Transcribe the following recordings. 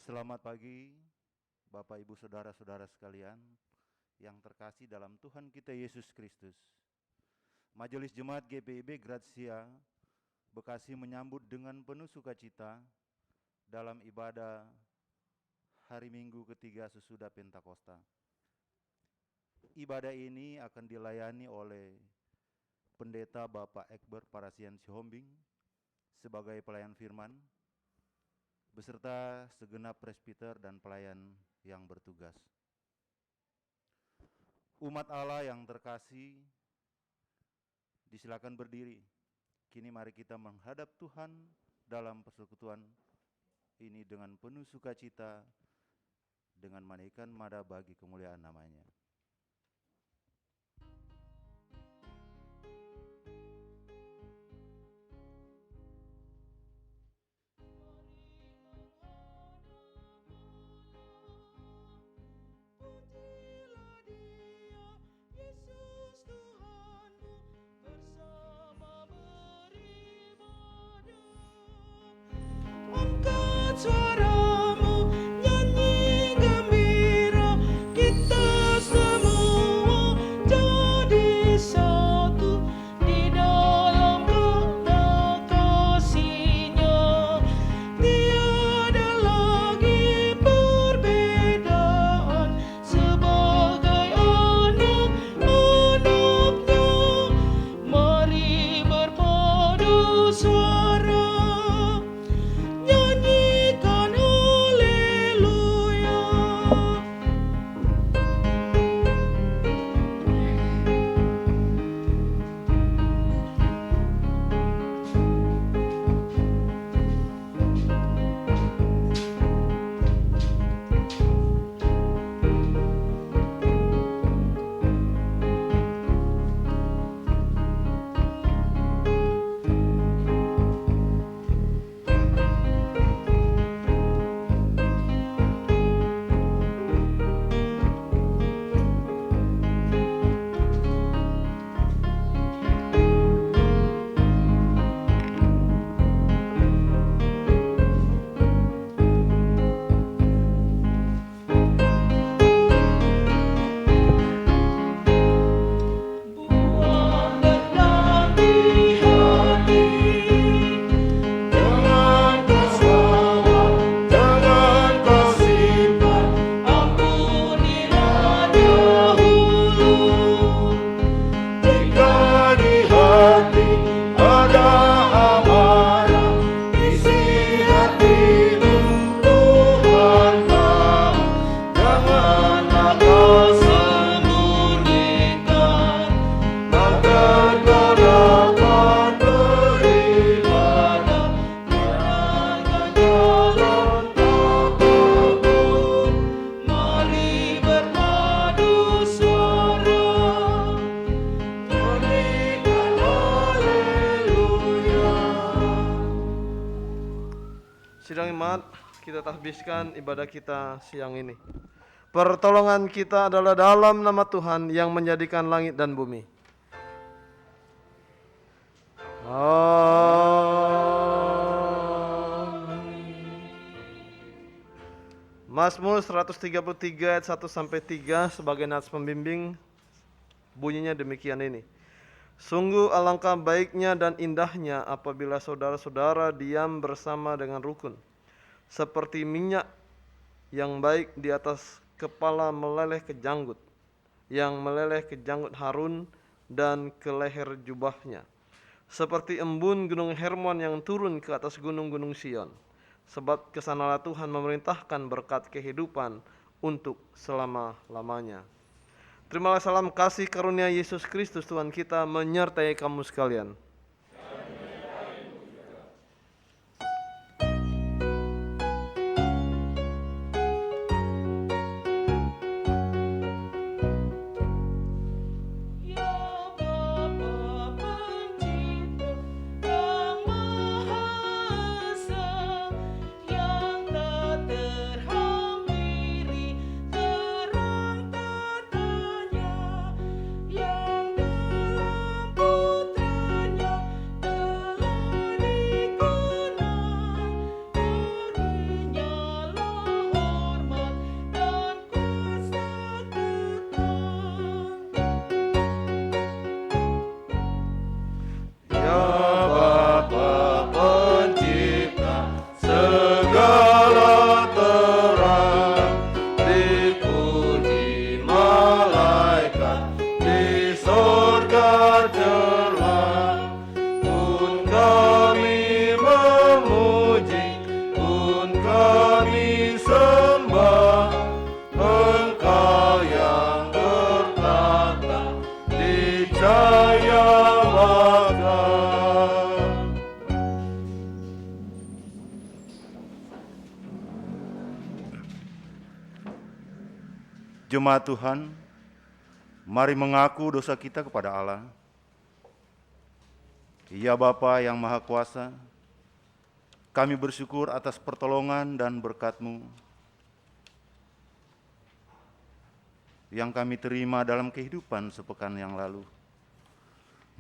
Selamat pagi, Bapak Ibu Saudara-saudara sekalian yang terkasih dalam Tuhan kita Yesus Kristus. Majelis Jemaat GPIB Gratia Bekasi menyambut dengan penuh sukacita dalam ibadah hari Minggu ketiga sesudah Pentakosta. Ibadah ini akan dilayani oleh Pendeta Bapak Ekber Parasian Sihombing sebagai pelayan firman, beserta segenap presbiter dan pelayan yang bertugas. Umat Allah yang terkasih, disilakan berdiri. Kini mari kita menghadap Tuhan dalam persekutuan ini dengan penuh sukacita, dengan menaikkan nada bagi kemuliaan namanya. Suaramu nyanyi gembira, kita semua jadi satu di dalam karena kasih-Nya. Tiada lagi perbedaan, sebagai anak-anak-Nya. Mari berpadu suara, nyanyikan haleluya. Buang dendam di hati, jangan kau sabar, jangan kau simpan, ampunilah dahulu. Jika di hati ada amarah, isi hatimu Tuhan tahu. Janganlah kau sembunyikan, agar kau dapat beribadah. Jangan jalan takut, mari berpadu suara, nyanyikan haleluya. Sidang imat, kita tahbiskan ibadah kita siang ini. Pertolongan kita adalah dalam nama Tuhan yang menjadikan langit dan bumi. Amin. Mazmur 133 ayat 1 sampai 3 sebagai nats pembimbing bunyinya demikian ini. Sungguh alangkah baiknya dan indahnya apabila saudara-saudara diam bersama dengan rukun. Seperti minyak yang baik di atas kepala meleleh ke janggut, yang meleleh ke janggut Harun dan ke leher jubahnya. Seperti embun gunung Hermon yang turun ke atas gunung-gunung Sion. Sebab kesanalah Tuhan memerintahkan berkat kehidupan untuk selama-lamanya. Terimalah salam kasih karunia Yesus Kristus Tuhan kita menyertai kamu sekalian. Ya Bapa Pencipta yang Maha Esa, yang tak terhampiri terang tatanya, yang dalam putranya Jemaat Tuhan, mari mengaku dosa kita kepada Allah. Ya Bapa yang Maha Kuasa, kami bersyukur atas pertolongan dan berkat-Mu yang kami terima dalam kehidupan sepekan yang lalu.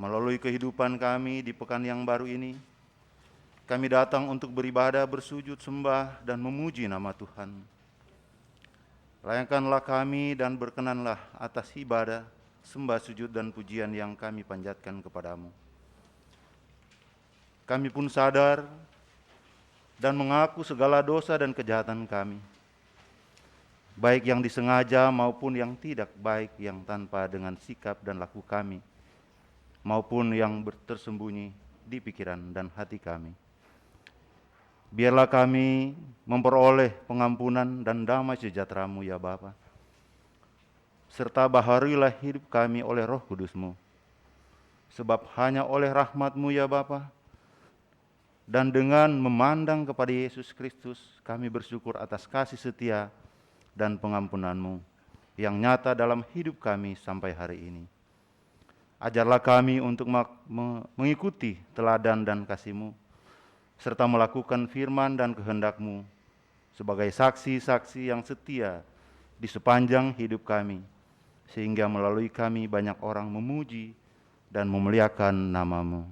Melalui kehidupan kami di pekan yang baru ini, kami datang untuk beribadah, bersujud, sembah, dan memuji nama Tuhan. Layangkanlah kami dan berkenanlah atas ibadah, sembah, sujud, dan pujian yang kami panjatkan kepadamu. Kami pun sadar dan mengaku segala dosa dan kejahatan kami, baik yang disengaja maupun yang tidak baik, yang tanpa dengan sikap dan laku kami, maupun yang tersembunyi di pikiran dan hati kami. Biarlah kami memperoleh pengampunan dan damai sejahtera-Mu ya Bapa, serta baharuilah hidup kami oleh Roh Kudus-Mu, sebab hanya oleh rahmat-Mu ya Bapa, dan dengan memandang kepada Yesus Kristus, kami bersyukur atas kasih setia dan pengampunan-Mu yang nyata dalam hidup kami sampai hari ini. Ajarlah kami untuk mengikuti teladan dan kasih-Mu, serta melakukan firman dan kehendak-Mu sebagai saksi-saksi yang setia di sepanjang hidup kami, sehingga melalui kami banyak orang memuji dan memuliakan nama-Mu.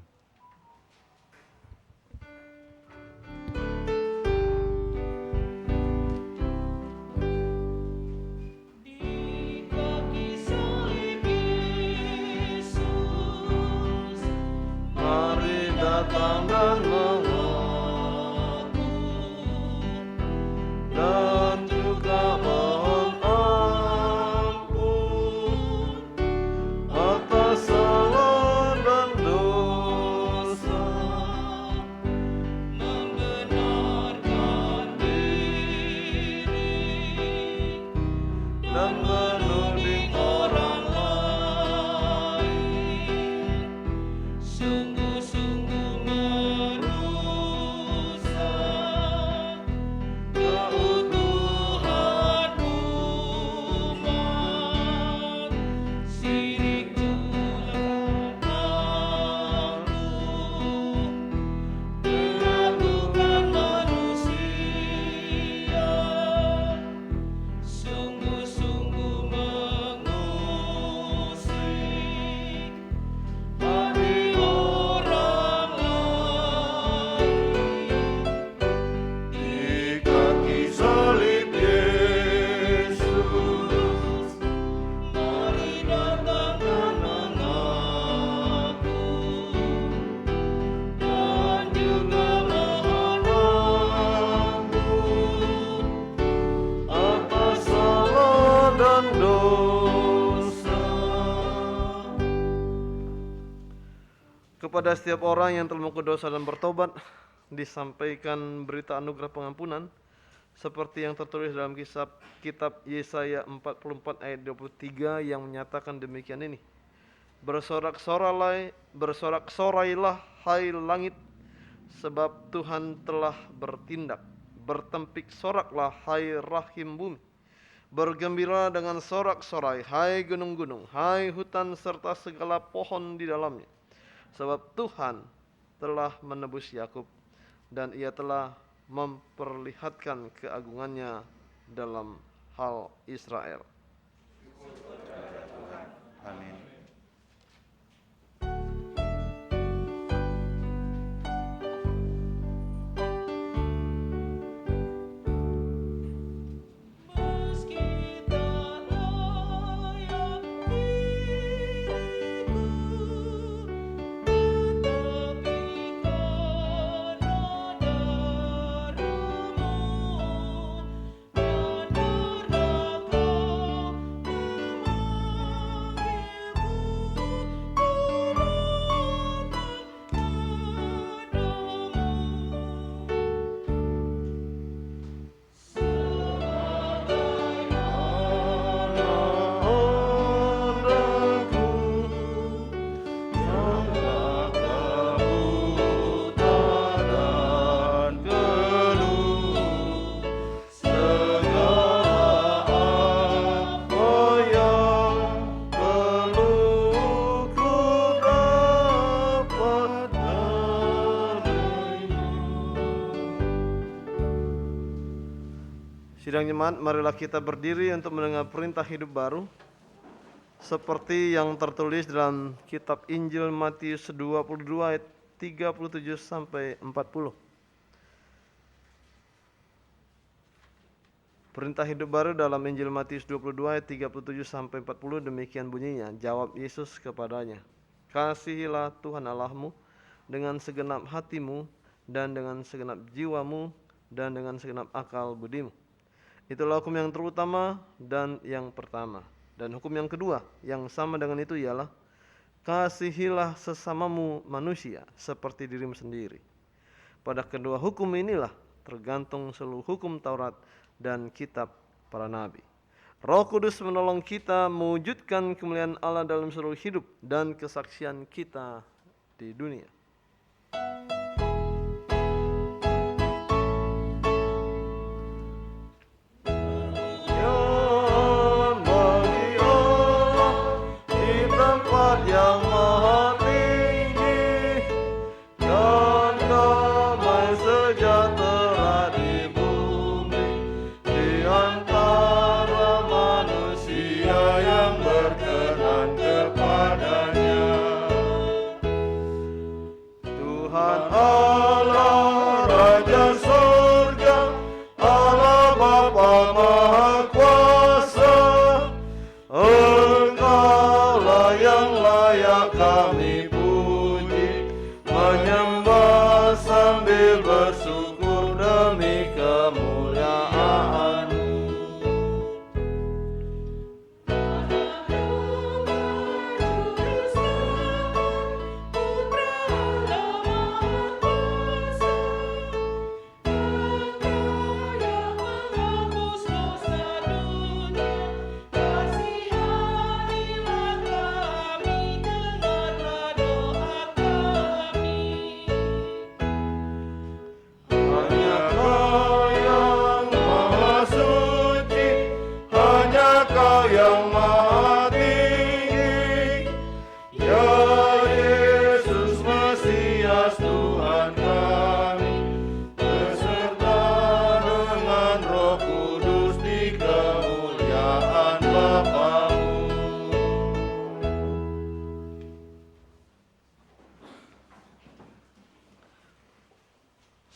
Datang dan mengaku dan juga mohon ampun atas salah dan dosa, membenarkan diri dan menuding orang lain, sungguh-sungguh merusak keutuhan umat. Sirik julakan aku dengan bukan manusia, sungguh-sungguh mengusik hati orang lain. di kaki salib Yesus. Mari datang dan mengaku dan juga mohon ampun Atas salah dan dosa. Kepada setiap orang yang telah mengaku dosa dan bertobat, disampaikan berita anugerah pengampunan seperti yang tertulis dalam kitab Yesaya 44 ayat 23 yang menyatakan demikian ini. Bersorak-sorailah hai langit, sebab Tuhan telah bertindak. Bertempik soraklah hai rahim bumi. Bergembira dengan sorak-sorai hai gunung-gunung, hai hutan serta segala pohon di dalamnya. Sebab Tuhan telah menebus Yakub dan Ia telah memperlihatkan keagungannya dalam hal Israel. Amin. meski tak layak diriku, tetapi karena darah-Mu dan berlaku Sidang jemaat, marilah kita berdiri untuk mendengar perintah hidup baru seperti yang tertulis dalam kitab Injil Matius 22 ayat 37 sampai 40. Perintah hidup baru dalam Injil Matius 22 ayat 37 sampai 40 demikian bunyinya. Jawab Yesus kepadanya, "Kasihilah Tuhan Allahmu dengan segenap hatimu dan dengan segenap jiwamu dan dengan segenap akal budimu. Itulah hukum yang terutama dan yang pertama. Dan hukum yang kedua yang sama dengan itu ialah, kasihilah sesamamu manusia seperti dirimu sendiri. Pada kedua hukum inilah tergantung seluruh hukum Taurat dan kitab para nabi." Roh Kudus menolong kita mewujudkan kemuliaan Allah dalam seluruh hidup dan kesaksian kita di dunia. Yang maha tinggi dan damai sejahtera di bumi di antara manusia yang berkenan kepadanya. Tuhan Allah Raja surga, Allah Bapa Maha Kuasa, Engkaulah yang layak kami puji, menyembah sambil bersyukur demi kemuliaan-Mu.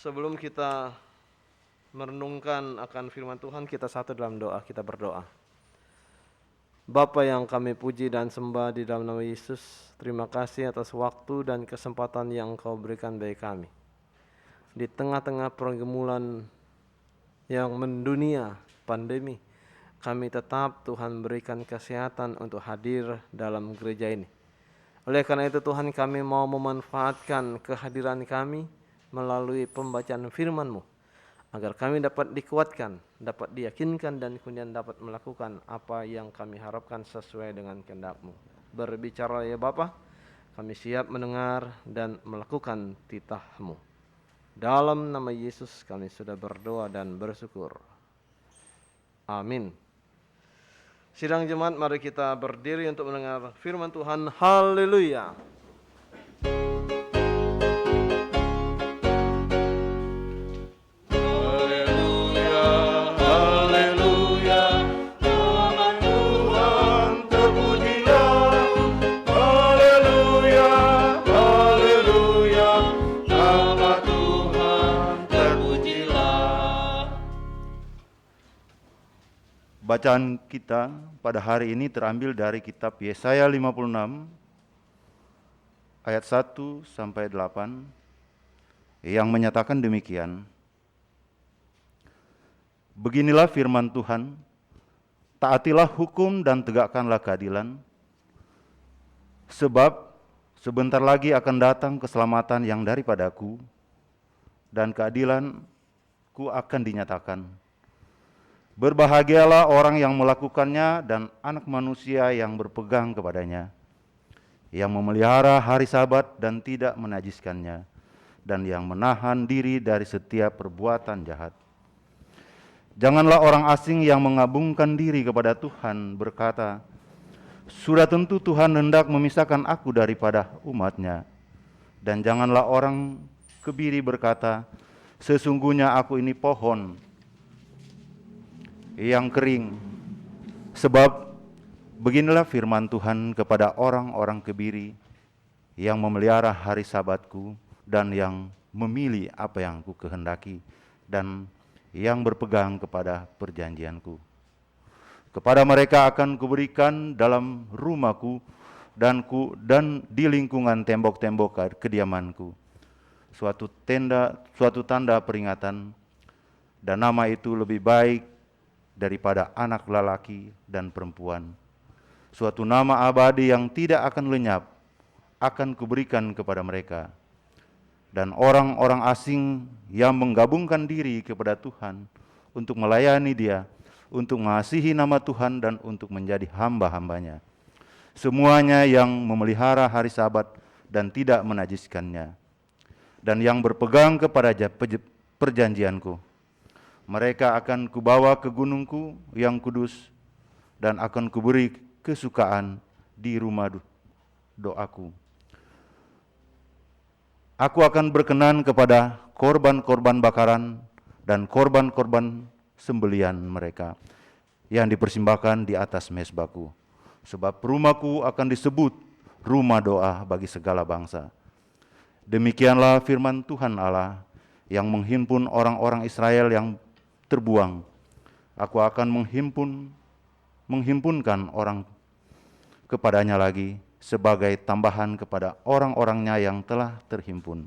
Sebelum kita merenungkan akan firman Tuhan, kita satu dalam doa, kita berdoa. Bapa yang kami puji dan sembah di dalam nama Yesus, terima kasih atas waktu dan kesempatan yang Kau berikan bagi kami. Di tengah-tengah pergumulan yang mendunia, pandemi, kami tetap Tuhan berikan kesehatan untuk hadir dalam gereja ini. Oleh karena itu Tuhan, kami mau memanfaatkan kehadiran kami melalui pembacaan firman-Mu, agar kami dapat dikuatkan, dapat diyakinkan, dan kemudian dapat melakukan apa yang kami harapkan sesuai dengan kehendak-Mu. Berbicara ya Bapa, kami siap mendengar dan melakukan titah-Mu. Dalam nama Yesus kami sudah berdoa dan bersyukur. Amin. Sidang jemaat, mari kita berdiri untuk mendengar firman Tuhan. Haleluya. Bacaan kita pada hari ini terambil dari kitab Yesaya 56 ayat 1 sampai 8 yang menyatakan demikian. Beginilah firman Tuhan, taatilah hukum dan tegakkanlah keadilan, sebab sebentar lagi akan datang keselamatan yang daripadaku, dan keadilanku akan dinyatakan. Berbahagialah orang yang melakukannya dan anak manusia yang berpegang kepadanya, yang memelihara hari Sabat dan tidak menajiskannya, dan yang menahan diri dari setiap perbuatan jahat. Janganlah orang asing yang mengabungkan diri kepada Tuhan berkata, "Sudah tentu Tuhan hendak memisahkan aku daripada umat-Nya." Dan janganlah orang kebiri berkata, "Sesungguhnya aku ini pohon yang kering. Sebab beginilah firman Tuhan kepada orang-orang kebiri yang memelihara hari Sabatku dan yang memilih apa yang ku kehendaki dan yang berpegang kepada perjanjianku. Kepada mereka akan kuberikan dalam rumahku dan di lingkungan tembok-tembok kediamanku suatu tanda peringatan, dan nama itu lebih baik daripada anak lelaki dan perempuan. Suatu nama abadi yang tidak akan lenyap akan kuberikan kepada mereka. Dan orang-orang asing yang menggabungkan diri kepada Tuhan untuk melayani Dia, untuk mengasihi nama Tuhan dan untuk menjadi hamba-hambanya. Semuanya yang memelihara hari Sabat dan tidak menajiskannya, dan yang berpegang kepada perjanjianku. Mereka akan kubawa ke gunungku yang kudus, dan akan kuberi kesukaan di rumah doaku. Aku akan berkenan kepada korban-korban bakaran dan korban-korban sembelian mereka yang dipersembahkan di atas mezbahku. Sebab rumahku akan disebut rumah doa bagi segala bangsa. Demikianlah firman Tuhan Allah yang menghimpun orang-orang Israel yang terbuang. Aku akan menghimpunkan orang kepadanya lagi sebagai tambahan kepada orang-orangnya yang telah terhimpun.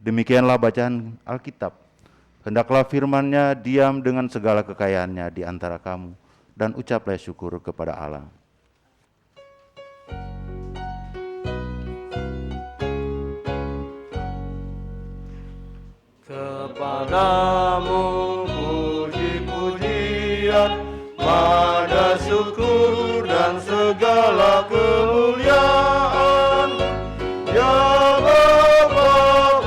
Demikianlah bacaan Alkitab. Hendaklah firman-Nya diam dengan segala kekayaannya di antara kamu, dan ucaplah syukur kepada Allah. Kepadamu puji-pujian, pada syukur dan segala kemuliaan, ya Bapa,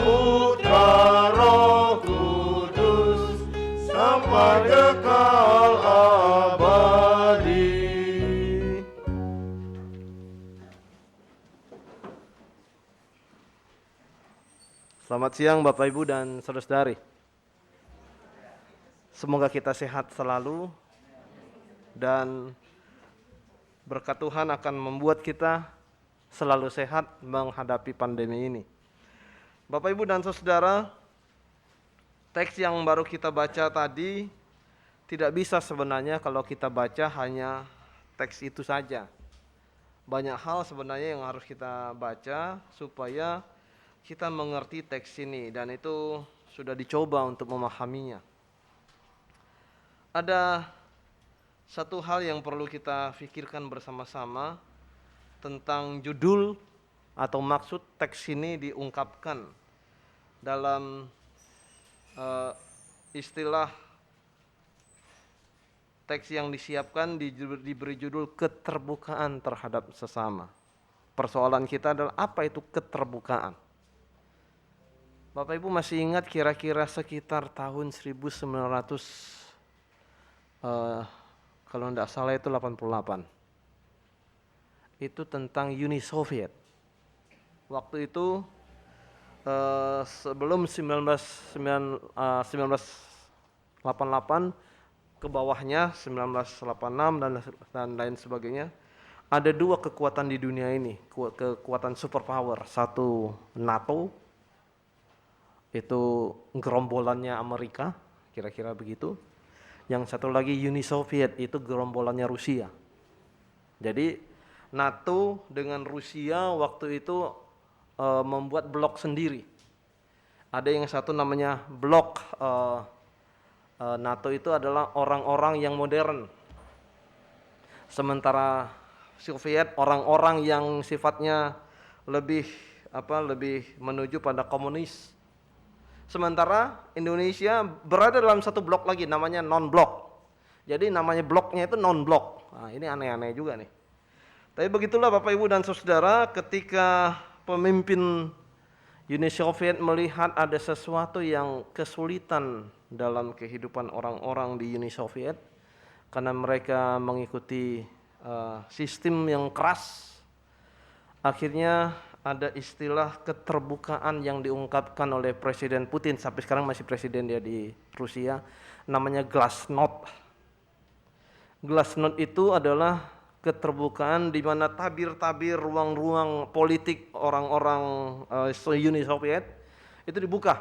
Putra, Roh Kudus, sampai kekal abadi. Selamat siang Bapak Ibu dan saudara-saudari. Semoga kita sehat selalu dan berkat Tuhan akan membuat kita selalu sehat menghadapi pandemi ini. Bapak Ibu dan saudara, teks yang baru kita baca tadi tidak bisa sebenarnya kalau kita baca hanya teks itu saja. Banyak hal sebenarnya yang harus kita baca supaya kita mengerti teks ini, dan itu sudah dicoba untuk memahaminya. Ada satu hal yang perlu kita pikirkan bersama-sama tentang judul atau maksud teks ini diungkapkan dalam istilah teks yang disiapkan diberi judul keterbukaan terhadap sesama. Persoalan kita adalah apa itu keterbukaan? Bapak Ibu masih ingat kira-kira sekitar tahun 1900 kalau tidak salah itu 88. Itu tentang Uni Soviet. Waktu itu sebelum 1988 ke bawahnya 1986 dan lain sebagainya, ada dua kekuatan di dunia ini, kekuatan superpower. Satu NATO, itu gerombolannya Amerika, kira-kira begitu. Yang satu lagi Uni Soviet, itu gerombolannya Rusia. Jadi NATO dengan Rusia waktu itu membuat blok sendiri. Ada yang satu namanya blok NATO itu adalah orang-orang yang modern. Sementara Soviet orang-orang yang sifatnya lebih menuju pada komunis. Sementara Indonesia berada dalam satu blok lagi namanya non-blok. Jadi namanya bloknya itu non-blok. Nah, ini aneh-aneh juga nih. Tapi begitulah Bapak Ibu dan Saudara, ketika pemimpin Uni Soviet melihat ada sesuatu yang kesulitan dalam kehidupan orang-orang di Uni Soviet karena mereka mengikuti sistem yang keras, akhirnya ada istilah keterbukaan yang diungkapkan oleh Presiden Putin, sampai sekarang masih presiden dia di Rusia, namanya glasnost. Glasnost itu adalah keterbukaan di mana tabir-tabir ruang-ruang politik orang-orang Uni Soviet itu dibuka.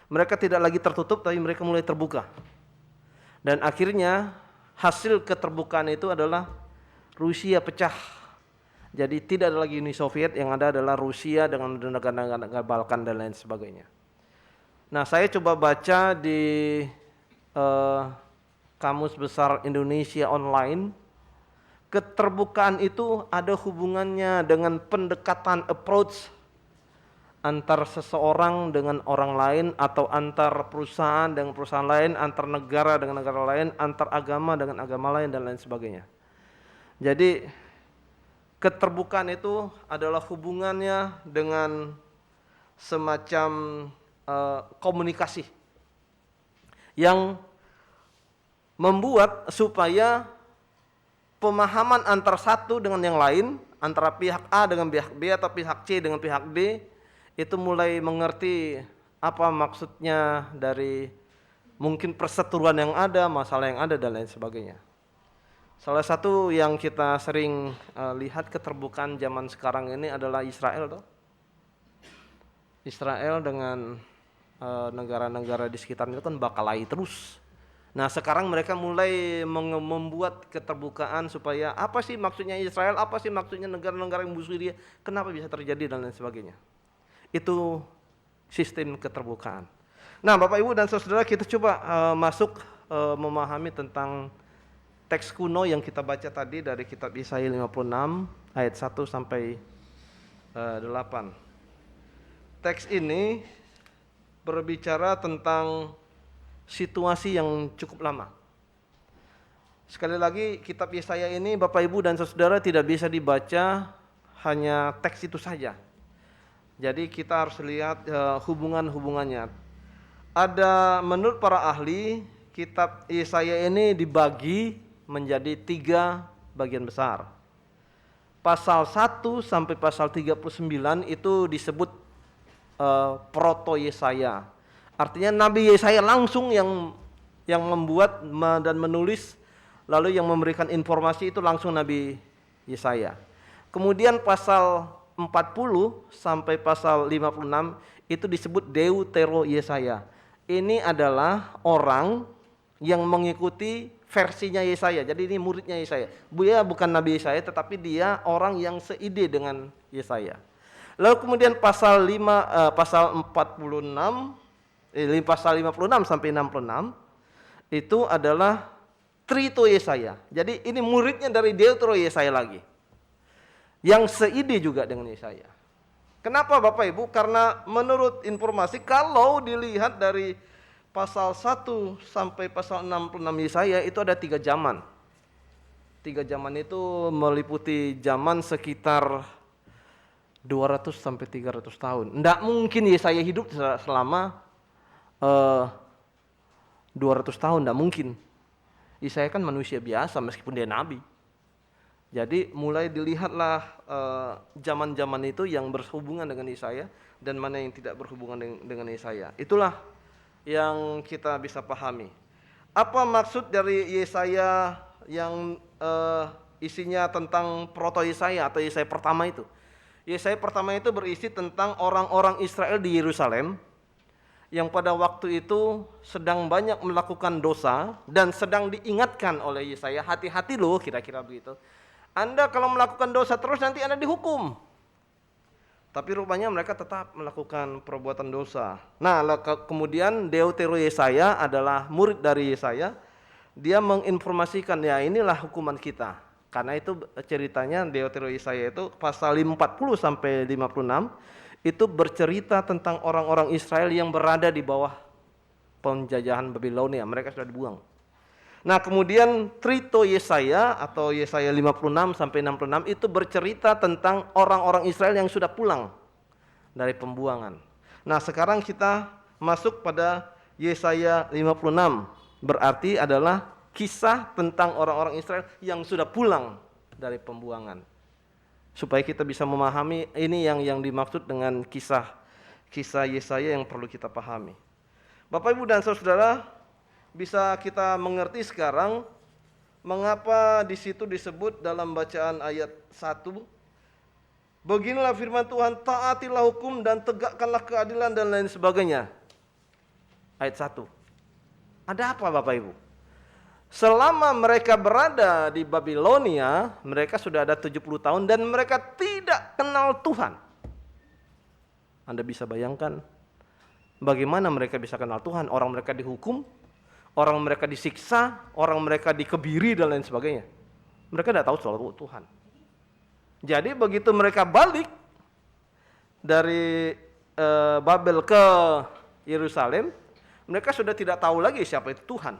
Mereka tidak lagi tertutup, tapi mereka mulai terbuka. Dan akhirnya hasil keterbukaan itu adalah Rusia pecah. Jadi tidak ada lagi Uni Soviet, yang ada adalah Rusia dengan negara-negara Balkan dan lain sebagainya. Nah, saya coba baca di Kamus Besar Indonesia online, keterbukaan itu ada hubungannya dengan pendekatan approach antar seseorang dengan orang lain, atau antar perusahaan dengan perusahaan lain, antar negara dengan negara lain, antar agama dengan agama lain, dan lain sebagainya. Jadi keterbukaan itu adalah hubungannya dengan semacam komunikasi yang membuat supaya pemahaman antar satu dengan yang lain, antara pihak A dengan pihak B atau pihak C dengan pihak D, itu mulai mengerti apa maksudnya dari mungkin perseteruan yang ada, masalah yang ada, dan lain sebagainya. Salah satu yang kita sering lihat keterbukaan zaman sekarang ini adalah Israel toh. Israel dengan negara-negara di sekitarnya itu kan bakalahi terus. Nah, sekarang mereka mulai membuat keterbukaan supaya apa sih maksudnya Israel, apa sih maksudnya negara-negara yang musuh dia, kenapa bisa terjadi, dan lain sebagainya. Itu sistem keterbukaan. Nah, Bapak Ibu dan Saudara, kita coba masuk memahami tentang teks kuno yang kita baca tadi dari kitab Yesaya 56 ayat 1 sampai 8. Teks ini berbicara tentang situasi yang cukup lama. Sekali lagi, kitab Yesaya ini Bapak Ibu dan Saudara tidak bisa dibaca hanya teks itu saja. Jadi kita harus lihat hubungan-hubungannya. Ada, menurut para ahli, kitab Yesaya ini dibagi menjadi 3 bagian besar. Pasal 1 sampai pasal 39 itu disebut proto Yesaya. Artinya Nabi Yesaya langsung yang membuat dan menulis, lalu yang memberikan informasi itu langsung Nabi Yesaya. Kemudian pasal 40 sampai pasal 56 itu disebut Deutero Yesaya. Ini adalah orang yang mengikuti versinya Yesaya. Jadi ini muridnya Yesaya. Dia bukan Nabi Yesaya, tetapi dia orang yang seide dengan Yesaya. Lalu kemudian pasal 46 pasal 56 sampai 66 itu adalah Trito Yesaya. Jadi ini muridnya dari Deutero Yesaya lagi, yang seide juga dengan Yesaya. Kenapa Bapak Ibu? Karena menurut informasi, kalau dilihat dari pasal 1 sampai pasal 66 Yesaya itu ada 3 zaman. 3 zaman itu meliputi zaman sekitar 200 sampai 300 tahun. Tidak mungkin Yesaya hidup selama 200 tahun, tidak mungkin. Yesaya kan manusia biasa meskipun dia nabi. Jadi mulai dilihatlah zaman-zaman itu yang berhubungan dengan Yesaya dan mana yang tidak berhubungan dengan Yesaya. Itulah yang kita bisa pahami. Apa maksud dari Yesaya yang isinya tentang proto Yesaya atau Yesaya pertama itu? Yesaya pertama itu berisi tentang orang-orang Israel di Yerusalem yang pada waktu itu sedang banyak melakukan dosa dan sedang diingatkan oleh Yesaya, hati-hati loh, kira-kira begitu. Anda kalau melakukan dosa terus nanti Anda dihukum. Tapi rupanya mereka tetap melakukan perbuatan dosa. Nah, kemudian Deutero Yesaya adalah murid dari Yesaya. Dia menginformasikan, ya inilah hukuman kita. Karena itu ceritanya Deutero Yesaya itu pasal 40 sampai 56 itu bercerita tentang orang-orang Israel yang berada di bawah penjajahan Babilonia. Mereka sudah dibuang. Nah, kemudian Trito Yesaya atau Yesaya 56 sampai 66 itu bercerita tentang orang-orang Israel yang sudah pulang dari pembuangan. Nah, sekarang kita masuk pada Yesaya 56. Berarti adalah kisah tentang orang-orang Israel yang sudah pulang dari pembuangan. Supaya kita bisa memahami ini yang dimaksud dengan kisah Yesaya yang perlu kita pahami. Bapak Ibu dan Saudara, bisa kita mengerti sekarang mengapa di situ disebut dalam bacaan ayat 1, beginilah firman Tuhan, taatilah hukum dan tegakkanlah keadilan dan lain sebagainya. Ayat 1. Ada apa Bapak Ibu? Selama mereka berada di Babilonia, mereka sudah ada 70 tahun dan mereka tidak kenal Tuhan. Anda bisa bayangkan bagaimana mereka bisa kenal Tuhan? Orang mereka dihukum, orang mereka disiksa, orang mereka dikebiri dan lain sebagainya. Mereka tidak tahu soal Tuhan. Jadi begitu mereka balik dari Babel ke Yerusalem, mereka sudah tidak tahu lagi siapa itu Tuhan.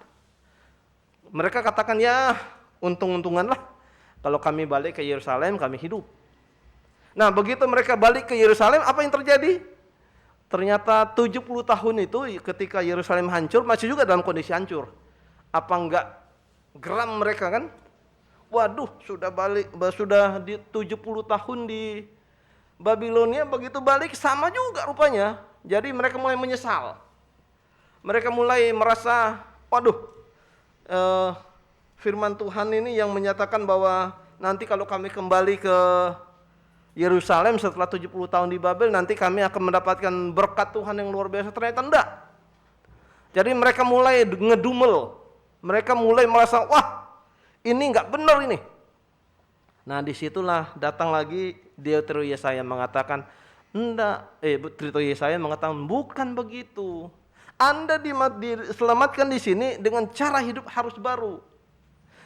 Mereka katakan, ya untung-untungan lah kalau kami balik ke Yerusalem, kami hidup. Nah begitu mereka balik ke Yerusalem, apa yang terjadi? Ternyata 70 tahun itu ketika Yerusalem hancur, masih juga dalam kondisi hancur. Apa enggak geram mereka kan? Waduh, sudah di 70 tahun di Babilonia, begitu balik sama juga rupanya. Jadi mereka mulai menyesal. Mereka mulai merasa, waduh, firman Tuhan ini yang menyatakan bahwa nanti kalau kami kembali ke Yerusalem setelah 70 tahun di Babel, nanti kami akan mendapatkan berkat Tuhan yang luar biasa. Ternyata enggak. Jadi mereka mulai ngedumel. Mereka mulai merasa, wah ini enggak benar ini. Nah disitulah datang lagi Deutero Yesaya mengatakan, Deutero Yesaya mengatakan, bukan begitu. Anda diselamatkan di sini dengan cara hidup harus baru.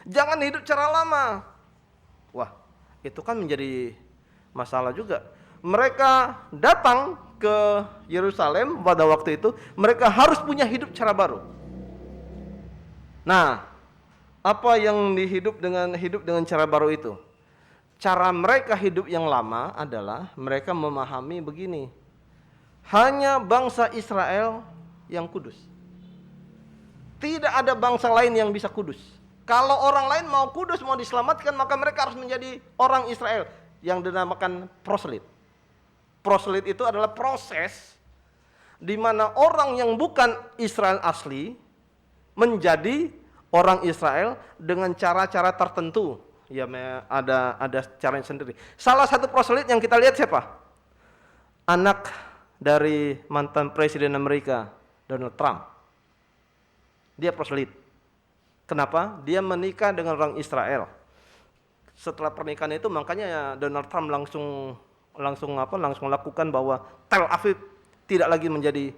Jangan hidup cara lama. Wah, itu kan menjadi masalah juga. Mereka datang ke Yerusalem pada waktu itu, mereka harus punya hidup cara baru. Nah, apa yang hidup dengan cara baru itu? Cara mereka hidup yang lama adalah mereka memahami begini. Hanya bangsa Israel yang kudus. Tidak ada bangsa lain yang bisa kudus. Kalau orang lain mau kudus, mau diselamatkan, maka mereka harus menjadi orang Israel yang dinamakan proselyt. Proselyt itu adalah proses di mana orang yang bukan Israel asli menjadi orang Israel dengan cara-cara tertentu. Ya, ada caranya sendiri. Salah satu proselyt yang kita lihat siapa? Anak dari mantan presiden Amerika, Donald Trump. Dia proselyt. Kenapa? Dia menikah dengan orang Israel. Setelah pernikahan itu makanya Donald Trump langsung lakukan bahwa Tel Aviv tidak lagi menjadi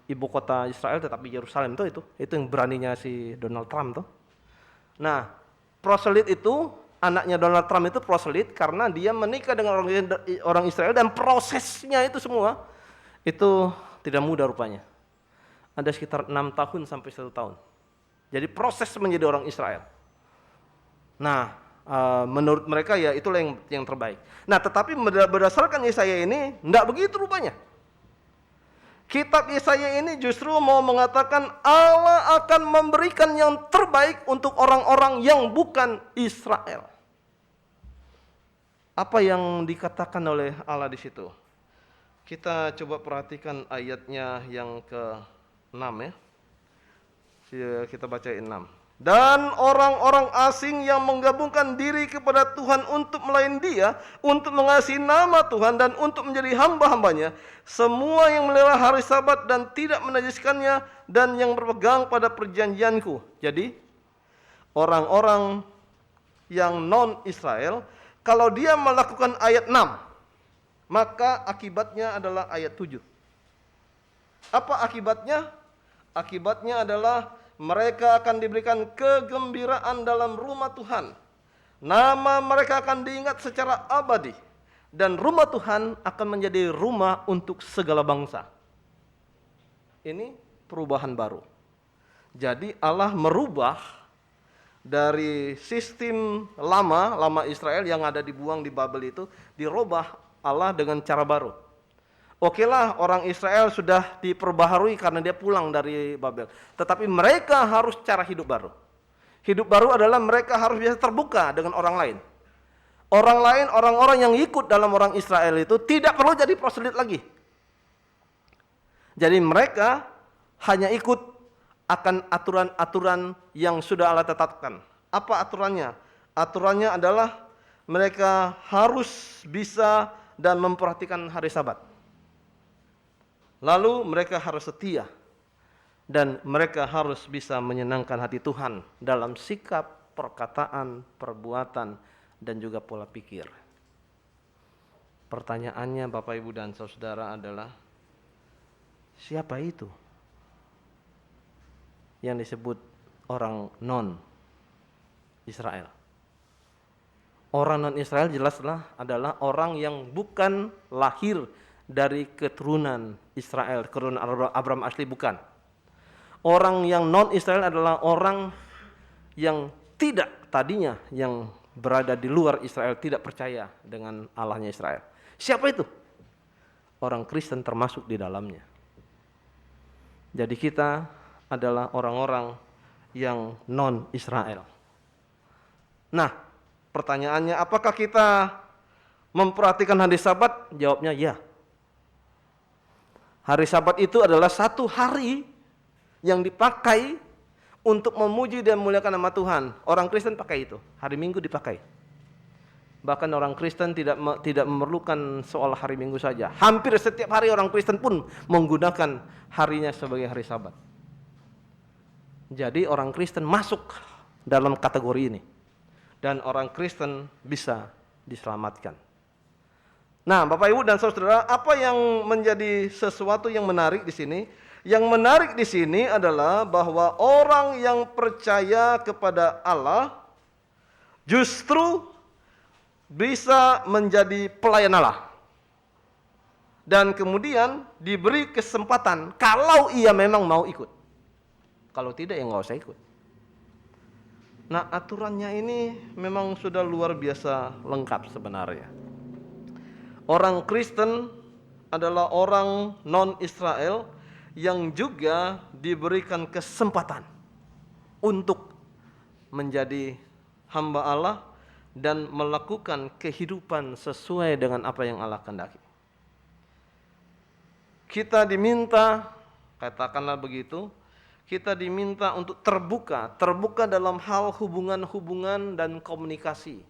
ibu kota Israel tetapi Yerusalem itu yang beraninya si Donald Trump tuh. Nah, proselyt itu anaknya Donald Trump itu proselyt karena dia menikah dengan orang Israel dan prosesnya itu semua itu tidak mudah rupanya. Ada sekitar 6 tahun sampai 1 tahun. Jadi proses menjadi orang Israel. Nah, menurut mereka ya itulah yang terbaik. Nah, tetapi berdasarkan Yesaya ini tidak begitu rupanya. Kitab Yesaya ini justru mau mengatakan Allah akan memberikan yang terbaik untuk orang-orang yang bukan Israel. Apa yang dikatakan oleh Allah di situ? Kita coba perhatikan ayatnya yang ke-6 ya. Kita bacain 6. Dan orang-orang asing yang menggabungkan diri kepada Tuhan untuk melayani Dia, untuk mengasihi nama Tuhan dan untuk menjadi hamba-hambanya, semua yang melihara hari Sabat dan tidak menajiskannya dan yang berpegang pada perjanjianku. Jadi orang-orang yang non-Israel, kalau dia melakukan ayat 6, maka akibatnya adalah ayat 7. Apa akibatnya? Akibatnya adalah mereka akan diberikan kegembiraan dalam rumah Tuhan. Nama mereka akan diingat secara abadi. Dan rumah Tuhan akan menjadi rumah untuk segala bangsa. Ini perubahan baru. Jadi Allah merubah dari sistem lama Israel yang ada dibuang di Babel itu, dirubah Allah dengan cara baru. Okelah, orang Israel sudah diperbaharui karena dia pulang dari Babel. Tetapi mereka harus cara hidup baru. Hidup baru adalah mereka harus bisa terbuka dengan orang lain. Orang lain, orang-orang yang ikut dalam orang Israel itu tidak perlu jadi proselyt lagi. Jadi mereka hanya ikut akan aturan-aturan yang sudah Allah tetapkan. Apa aturannya? Aturannya adalah mereka harus bisa dan memperhatikan hari Sabat. Lalu mereka harus setia dan mereka harus bisa menyenangkan hati Tuhan dalam sikap, perkataan, perbuatan, dan juga pola pikir. Pertanyaannya Bapak, Ibu, dan Saudara adalah, siapa itu yang disebut orang non-Israel? Orang non-Israel jelaslah adalah orang yang bukan lahir dari keturunan Israel, keturunan Abraham asli, bukan. Orang yang non-Israel adalah orang yang tidak tadinya yang berada di luar Israel, tidak percaya dengan Allahnya Israel. Siapa itu? Orang Kristen termasuk di dalamnya. Jadi kita adalah orang-orang yang non-Israel. Nah, pertanyaannya, apakah kita memperhatikan hari Sabat? Jawabnya ya. Hari Sabat itu adalah satu hari yang dipakai untuk memuji dan memuliakan nama Tuhan. Orang Kristen pakai itu. Hari Minggu dipakai. Bahkan orang Kristen tidak memerlukan soal hari Minggu saja. Hampir setiap hari orang Kristen pun menggunakan harinya sebagai hari Sabat. Jadi orang Kristen masuk dalam kategori ini. Dan orang Kristen bisa diselamatkan. Nah, Bapak, Ibu, dan Saudara, apa yang menjadi sesuatu yang menarik di sini? Yang menarik di sini adalah bahwa orang yang percaya kepada Allah justru bisa menjadi pelayan Allah. Dan kemudian diberi kesempatan kalau ia memang mau ikut. Kalau tidak, ya nggak usah ikut. Nah, aturannya ini memang sudah luar biasa lengkap sebenarnya. Orang Kristen adalah orang non-Israel yang juga diberikan kesempatan untuk menjadi hamba Allah dan melakukan kehidupan sesuai dengan apa yang Allah kehendaki. Kita diminta, katakanlah begitu, kita diminta untuk terbuka dalam hal hubungan-hubungan dan komunikasi.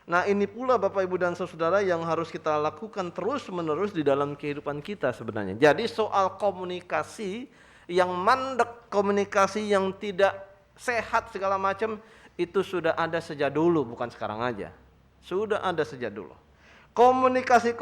Nah, ini pula Bapak, Ibu, dan Saudara yang harus kita lakukan terus-menerus di dalam kehidupan kita sebenarnya. Jadi soal komunikasi yang mandek, komunikasi yang tidak sehat segala macam, itu sudah ada sejak dulu, bukan sekarang aja. Sudah ada sejak dulu. Komunikasi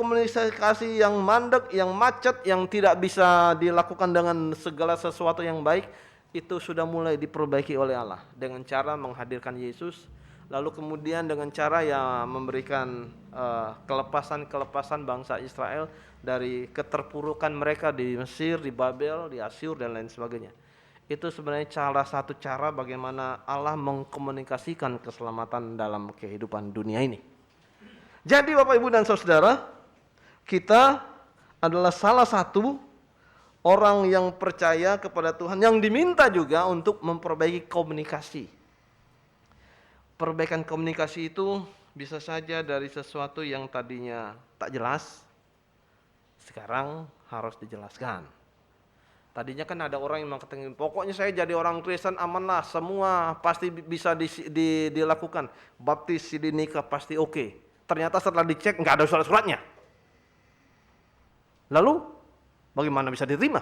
yang mandek, yang macet, yang tidak bisa dilakukan dengan segala sesuatu yang baik, itu sudah mulai diperbaiki oleh Allah dengan cara menghadirkan Yesus. Lalu kemudian dengan cara ya memberikan kelepasan bangsa Israel dari keterpurukan mereka di Mesir, di Babel, di Asyur, dan lain sebagainya. Itu sebenarnya salah satu cara bagaimana Allah mengkomunikasikan keselamatan dalam kehidupan dunia ini. Jadi Bapak, Ibu, dan Saudara, kita adalah salah satu orang yang percaya kepada Tuhan, yang diminta juga untuk memperbaiki komunikasi. Perbaikan komunikasi itu bisa saja dari sesuatu yang tadinya tak jelas, sekarang harus dijelaskan. Tadinya kan ada orang yang mengatakan, pokoknya saya jadi orang Kristen amanlah, semua pasti bisa dilakukan. Baptis, sidi nikah pasti oke. Ternyata setelah dicek nggak ada surat-suratnya. Lalu bagaimana bisa diterima?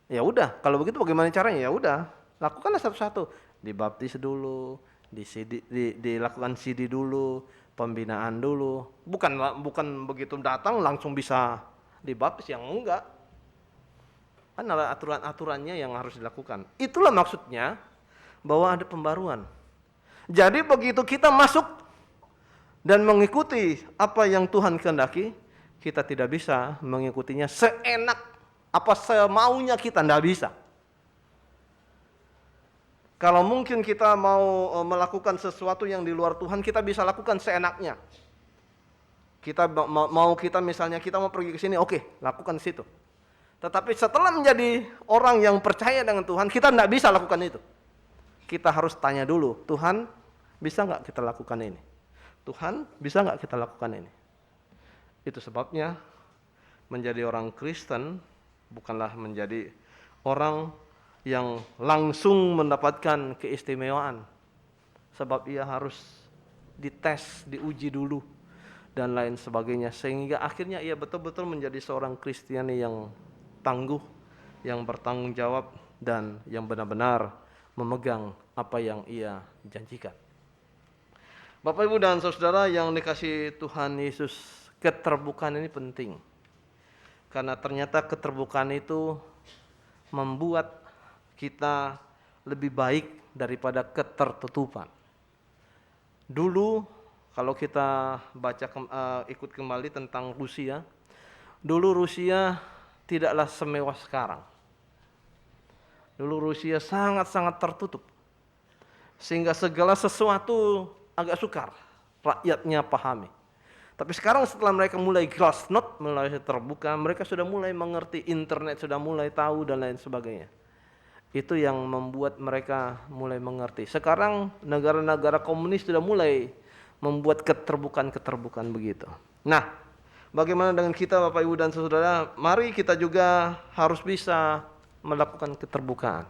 Ya udah, kalau begitu bagaimana caranya? Ya udah, lakukanlah satu-satu. Dibaptis dulu, dilakukan CD dulu, pembinaan dulu. Bukan begitu datang langsung bisa dibaptis, yang enggak. Kan ada aturan-aturannya yang harus dilakukan. Itulah maksudnya bahwa ada pembaruan. Jadi begitu kita masuk dan mengikuti apa yang Tuhan kehendaki, kita tidak bisa mengikutinya seenak apa semaunya kita, tidak bisa. Kalau mungkin kita mau melakukan sesuatu yang di luar Tuhan, kita bisa lakukan seenaknya. Kita misalnya kita mau pergi ke sini, oke, lakukan di situ. Tetapi setelah menjadi orang yang percaya dengan Tuhan, kita tidak bisa lakukan itu. Kita harus tanya dulu, Tuhan, bisa nggak kita lakukan ini? Tuhan, bisa nggak kita lakukan ini? Itu sebabnya menjadi orang Kristen bukanlah menjadi orang yang langsung mendapatkan keistimewaan, sebab ia harus dites, diuji dulu dan lain sebagainya, sehingga akhirnya ia betul-betul menjadi seorang Kristiani yang tangguh, yang bertanggung jawab, dan yang benar-benar memegang apa yang ia janjikan. Bapak, Ibu, dan saudara yang dikasihi Tuhan Yesus, keterbukaan ini penting. Karena ternyata keterbukaan itu membuat kita lebih baik daripada ketertutupan. Dulu kalau kita baca ikut kembali tentang Rusia, dulu Rusia tidaklah semewah sekarang. Dulu Rusia sangat-sangat tertutup, sehingga segala sesuatu agak sukar rakyatnya pahami. Tapi sekarang setelah mereka mulai glasnost, mulai terbuka, mereka sudah mulai mengerti, internet sudah mulai tahu dan lain sebagainya. Itu yang membuat mereka mulai mengerti. Sekarang negara-negara komunis sudah mulai membuat keterbukaan begitu. Nah, bagaimana dengan kita, Bapak, Ibu, dan saudara? Mari kita juga harus bisa melakukan keterbukaan.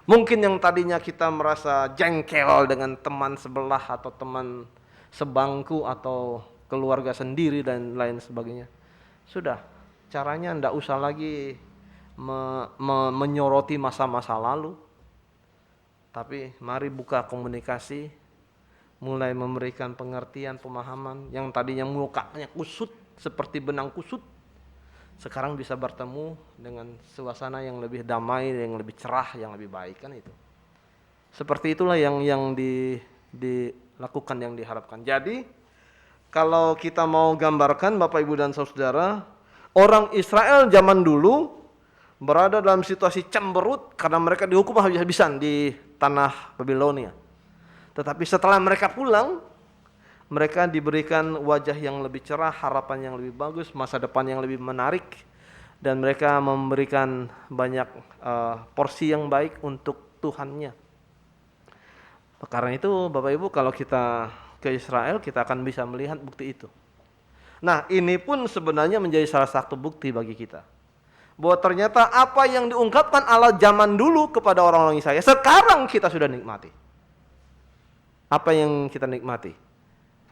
Mungkin yang tadinya kita merasa jengkel dengan teman sebelah atau teman sebangku atau keluarga sendiri dan lain sebagainya, sudah, caranya ndak usah lagi menyoroti masa-masa lalu, tapi mari buka komunikasi, mulai memberikan pengertian, pemahaman. Yang tadinya mukanya kusut seperti benang kusut, sekarang bisa bertemu dengan suasana yang lebih damai, yang lebih cerah, yang lebih baik, kan itu. Seperti itulah yang dilakukan, yang diharapkan. Jadi kalau kita mau gambarkan, Bapak, Ibu, dan saudara, orang Israel zaman dulu berada dalam situasi cemberut karena mereka dihukum habis-habisan di tanah Babilonia. Tetapi setelah mereka pulang, mereka diberikan wajah yang lebih cerah, harapan yang lebih bagus, masa depan yang lebih menarik, dan mereka memberikan banyak porsi yang baik untuk Tuhannya. Karena itu, Bapak, Ibu, kalau kita ke Israel, kita akan bisa melihat bukti itu. Nah, ini pun sebenarnya menjadi salah satu bukti bagi kita, bahwa ternyata apa yang diungkapkan Allah zaman dulu kepada orang-orang Israel, sekarang kita sudah nikmati. Apa yang kita nikmati?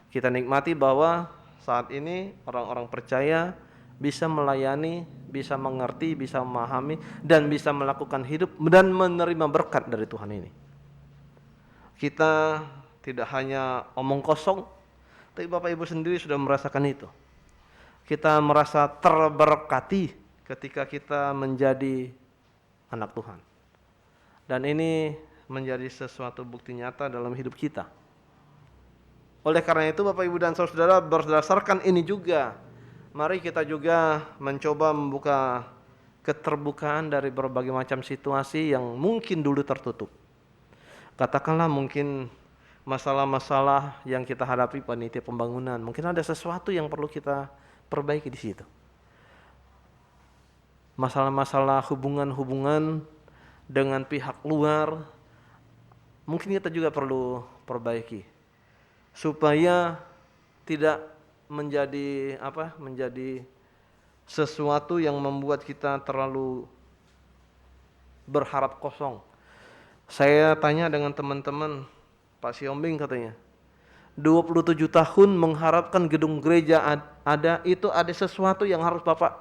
Kita nikmati bahwa saat ini orang-orang percaya bisa melayani, bisa mengerti, bisa memahami, dan bisa melakukan hidup dan menerima berkat dari Tuhan ini. Kita tidak hanya omong kosong, tapi Bapak, Ibu sendiri sudah merasakan itu. Kita merasa terberkati ketika kita menjadi anak Tuhan. Dan ini menjadi sesuatu bukti nyata dalam hidup kita. Oleh karena itu, Bapak, Ibu, dan saudara, berdasarkan ini juga, mari kita juga mencoba membuka keterbukaan dari berbagai macam situasi yang mungkin dulu tertutup. Katakanlah mungkin masalah-masalah yang kita hadapi panitia pembangunan, mungkin ada sesuatu yang perlu kita perbaiki di situ. Masalah-masalah hubungan-hubungan dengan pihak luar, mungkin kita juga perlu perbaiki supaya tidak menjadi sesuatu yang membuat kita terlalu berharap kosong. Saya tanya dengan teman-teman, Pak Siombing katanya 27 tahun mengharapkan gedung gereja ada, itu ada sesuatu yang harus Bapak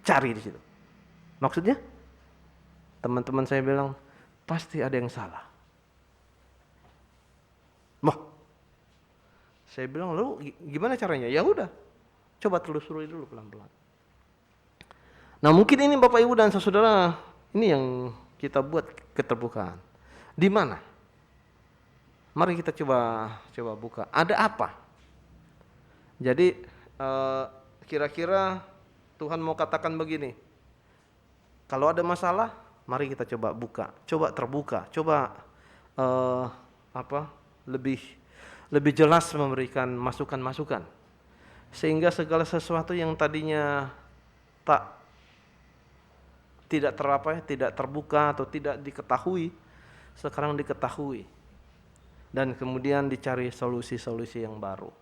cari di situ. Maksudnya? Teman-teman saya bilang, pasti ada yang salah. Saya bilang, lalu gimana caranya? Ya udah, coba telusuri dulu pelan-pelan. Nah, mungkin ini Bapak, Ibu, dan saudara, ini yang kita buat keterbukaan. Di mana? Mari kita coba buka. Ada apa? Jadi kira-kira Tuhan mau katakan begini. Kalau ada masalah, mari kita coba buka, coba terbuka, coba lebih jelas memberikan masukan-masukan, sehingga segala sesuatu yang tadinya tidak terbuka atau tidak diketahui, sekarang diketahui, dan kemudian dicari solusi-solusi yang baru.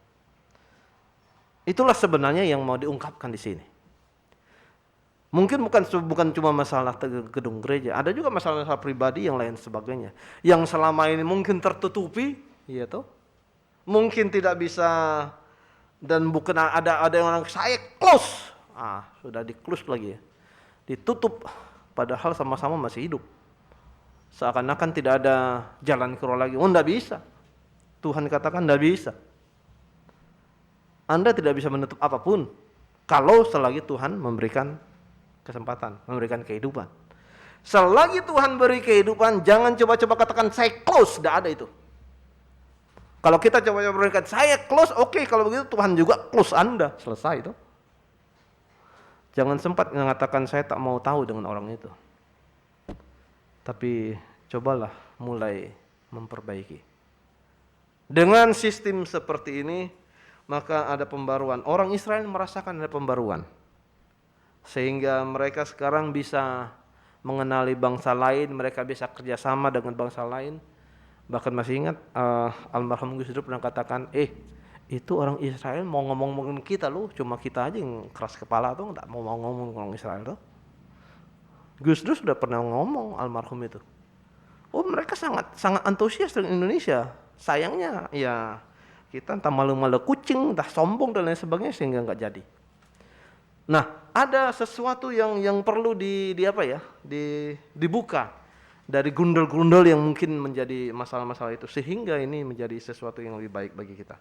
Itulah sebenarnya yang mau diungkapkan di sini. Mungkin bukan cuma masalah gedung gereja, ada juga masalah-masalah pribadi yang lain sebagainya. Yang selama ini mungkin tertutupi, ya toh. Mungkin tidak bisa, dan bukan ada yang orang saya close. Sudah di close lagi ya. Ditutup padahal sama-sama masih hidup. Seakan-akan tidak ada jalan keluar lagi. Enggak bisa. Tuhan katakan enggak bisa. Anda tidak bisa menutup apapun kalau selagi Tuhan memberikan kesempatan, memberikan kehidupan. Selagi Tuhan beri kehidupan, jangan coba-coba katakan saya close, tidak ada itu. Kalau kita coba-coba berikan saya close, oke, kalau begitu Tuhan juga close Anda, selesai itu. Jangan sempat mengatakan saya tak mau tahu dengan orang itu. Tapi cobalah mulai memperbaiki. Dengan sistem seperti ini, maka ada pembaruan. Orang Israel merasakan ada pembaruan. Sehingga mereka sekarang bisa mengenali bangsa lain, mereka bisa kerjasama dengan bangsa lain. Bahkan masih ingat almarhum Gus Dur pernah katakan, itu orang Israel mau ngomong-ngomongin kita loh, cuma kita aja yang keras kepala tuh nggak mau ngomong orang Israel tuh. Gus Dur sudah pernah ngomong almarhum itu. Mereka sangat antusias dengan Indonesia. Sayangnya ya kita entah malu-malu kucing, entah sombong dan lain sebagainya sehingga nggak jadi. Nah, ada sesuatu yang perlu dibuka dari gundul-gundul yang mungkin menjadi masalah-masalah itu sehingga ini menjadi sesuatu yang lebih baik bagi kita.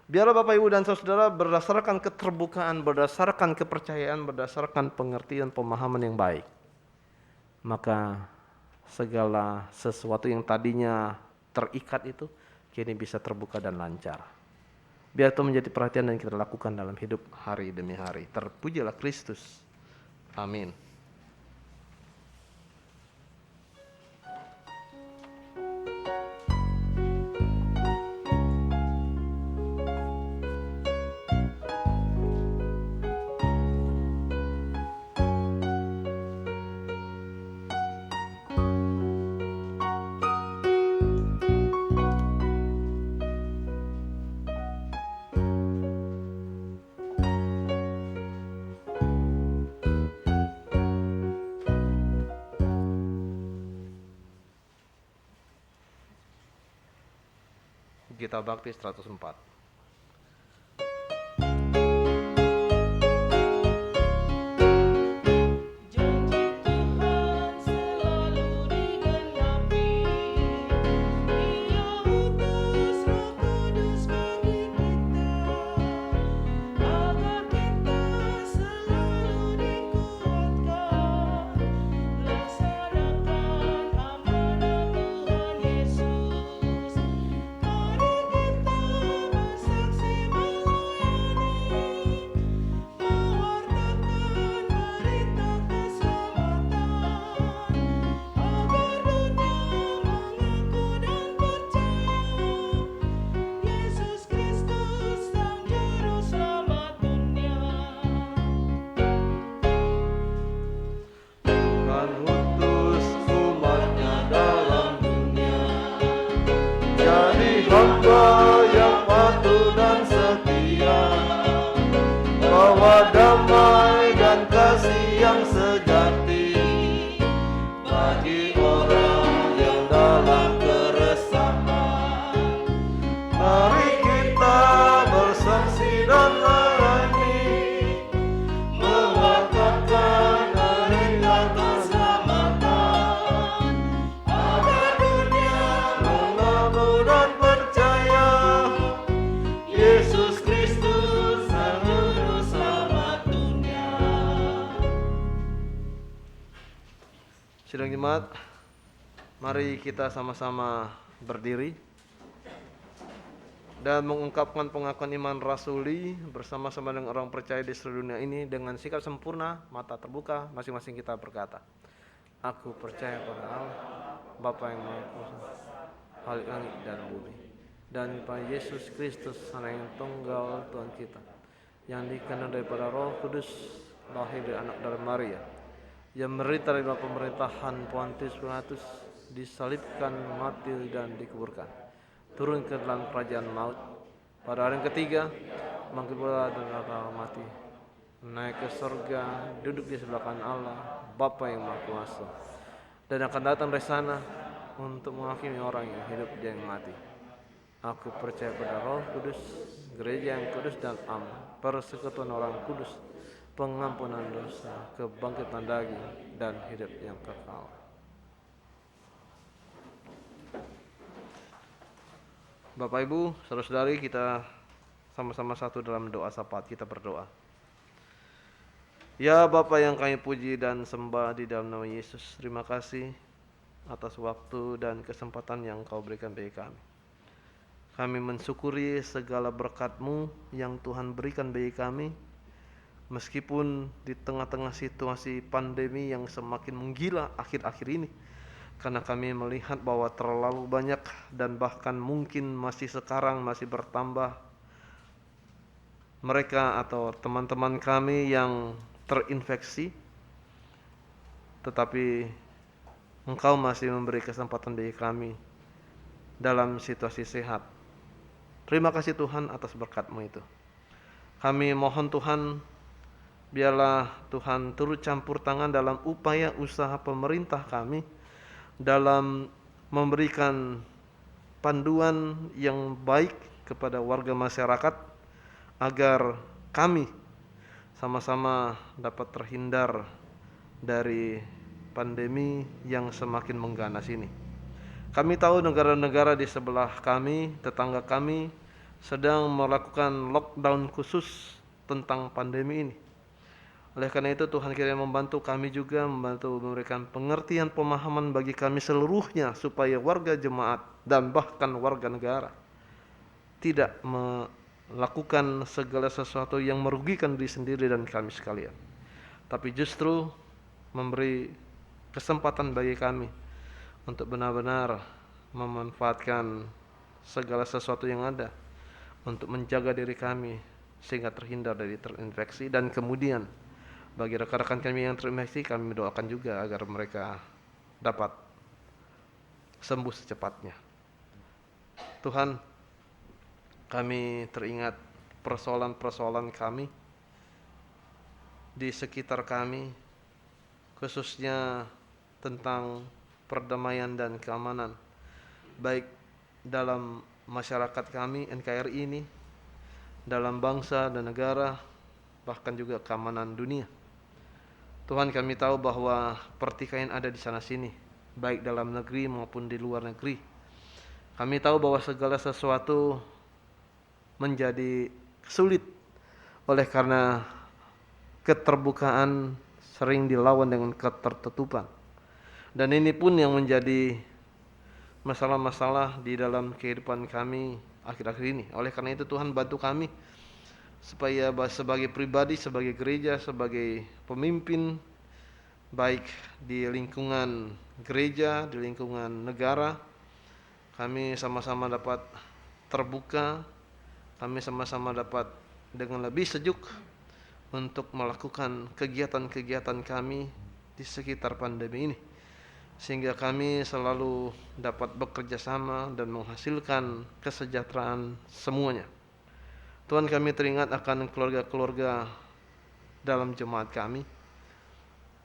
Biarlah Bapak Ibu dan Saudara berdasarkan keterbukaan, berdasarkan kepercayaan, berdasarkan pengertian pemahaman yang baik. Maka segala sesuatu yang tadinya terikat itu kini bisa terbuka dan lancar. Biar itu menjadi perhatian dan kita lakukan dalam hidup hari demi hari. Terpujilah Kristus. Amin. Gita Bakti 104. Janji Tuhan selalu digenapi. Ia utus Roh Kudus bagi kita, agar kita selalu dikuatkan, laksanakan amanah Tuhan Yesus. Mari kita bersaksi melayani, mewartakan berita keselamatan, agar dunia mengaku dan percaya Yesus Kristus Sang Juru Selamat dunia. Tuhan utus umatnya dalam dunia, jadi hamba yang patuh dan setia, bawa damai dan kasih yang sejati bagi orang yang dalam keresahan. Mari kita bersaksi dan melayani, mewartakan berita keselamatan, agar dunia mengaku dan percaya Yesus Kristus Sang Juru Selamat dunia. Sidang jemaat, mari kita sama-sama berdiri dan mengungkapkan pengakuan iman rasuli bersama-sama dengan orang percaya di seluruh dunia ini dengan sikap sempurna, mata terbuka, masing-masing kita berkata, aku percaya pada Allah, Bapa yang Maha Kuasa, Khalik langit dan bumi, dan pada Yesus Kristus, Anak yang tunggal Tuhan kita, yang dikandung daripada Roh Kudus, lahir dari anak dari Maria, yang menderita dari bawah pemerintahan Pontius Pilatus, disalibkan, mati dan dikuburkan, turun ke dalam kerajaan maut, pada hari yang ketiga bangkit pula dan rata mati, naik ke surga, duduk di sebelah kanan Allah, Bapa yang Maha Kuasa, dan akan datang dari sana untuk menghakimi orang yang hidup dan yang mati. Aku percaya pada Roh Kudus, gereja yang kudus dan am, persekutuan orang kudus, pengampunan dosa, kebangkitan daging, dan hidup yang kekal. Bapak Ibu, saudara-saudari, kita sama-sama satu dalam doa syafaat. Kita berdoa. Ya Bapa yang kami puji dan sembah di dalam nama Yesus, terima kasih atas waktu dan kesempatan yang Kau berikan bagi kami. Kami mensyukuri segala berkat-Mu yang Tuhan berikan bagi kami, meskipun di tengah-tengah situasi pandemi yang semakin menggila akhir-akhir ini, karena kami melihat bahwa terlalu banyak dan bahkan mungkin masih sekarang masih bertambah mereka atau teman-teman kami yang terinfeksi, tetapi Engkau masih memberi kesempatan bagi kami dalam situasi sehat. Terima kasih Tuhan atas berkat-Mu itu. Kami mohon Tuhan, biarlah Tuhan turut campur tangan dalam upaya usaha pemerintah kami dalam memberikan panduan yang baik kepada warga masyarakat agar kami sama-sama dapat terhindar dari pandemi yang semakin mengganas ini. Kami tahu negara-negara di sebelah kami, tetangga kami, sedang melakukan lockdown khusus tentang pandemi ini. Oleh karena itu Tuhan kiranya membantu kami juga, membantu memberikan pengertian pemahaman bagi kami seluruhnya, supaya warga jemaat dan bahkan warga negara tidak melakukan segala sesuatu yang merugikan diri sendiri dan kami sekalian, tapi justru memberi kesempatan bagi kami untuk benar-benar memanfaatkan segala sesuatu yang ada untuk menjaga diri kami sehingga terhindar dari terinfeksi. Dan kemudian bagi rekan-rekan kami yang terinfeksi, kami mendoakan juga agar mereka dapat sembuh secepatnya. Tuhan, kami teringat persoalan-persoalan kami di sekitar kami, khususnya tentang perdamaian dan keamanan, baik dalam masyarakat kami NKRI ini, dalam bangsa dan negara, bahkan juga keamanan dunia. Tuhan, kami tahu bahwa pertikaian ada di sana-sini, baik dalam negeri maupun di luar negeri. Kami tahu bahwa segala sesuatu menjadi sulit oleh karena keterbukaan sering dilawan dengan ketertutupan. Dan ini pun yang menjadi masalah-masalah di dalam kehidupan kami akhir-akhir ini. Oleh karena itu Tuhan, bantu kami supaya sebagai pribadi, sebagai gereja, sebagai pemimpin, baik di lingkungan gereja, di lingkungan negara, kami sama-sama dapat terbuka, kami sama-sama dapat dengan lebih sejuk untuk melakukan kegiatan-kegiatan kami di sekitar pandemi ini, sehingga kami selalu dapat bekerja sama dan menghasilkan kesejahteraan semuanya. Tuhan, kami teringat akan keluarga-keluarga dalam jemaat kami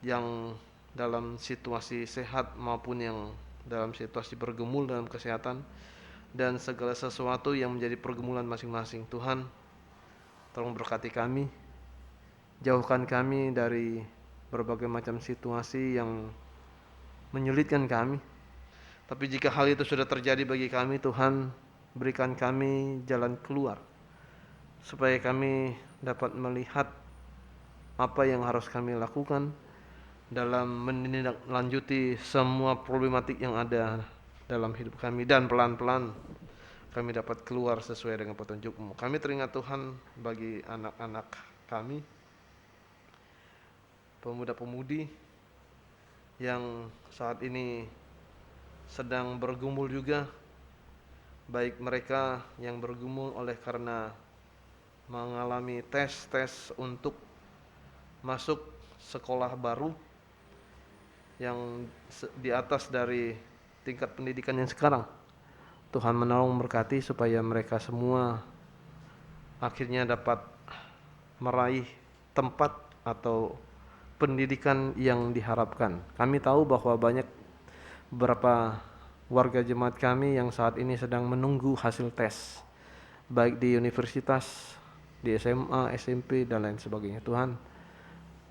yang dalam situasi sehat maupun yang dalam situasi bergumul dalam kesehatan dan segala sesuatu yang menjadi pergumulan masing-masing. Tuhan, tolong berkati kami, jauhkan kami dari berbagai macam situasi yang menyulitkan kami. Tapi jika hal itu sudah terjadi bagi kami, Tuhan, berikan kami jalan keluar, supaya kami dapat melihat apa yang harus kami lakukan dalam menindaklanjuti semua problematik yang ada dalam hidup kami, dan pelan-pelan kami dapat keluar sesuai dengan petunjuk-Mu. Kami teringat Tuhan bagi anak-anak kami, pemuda-pemudi yang saat ini sedang bergumul juga, baik mereka yang bergumul oleh karena mengalami tes untuk masuk sekolah baru yang di atas dari tingkat pendidikan yang sekarang. Tuhan menolong berkati supaya mereka semua akhirnya dapat meraih tempat atau pendidikan yang diharapkan. Kami tahu bahwa banyak beberapa warga jemaat kami yang saat ini sedang menunggu hasil tes, baik di universitas, di SMA, SMP, dan lain sebagainya. Tuhan,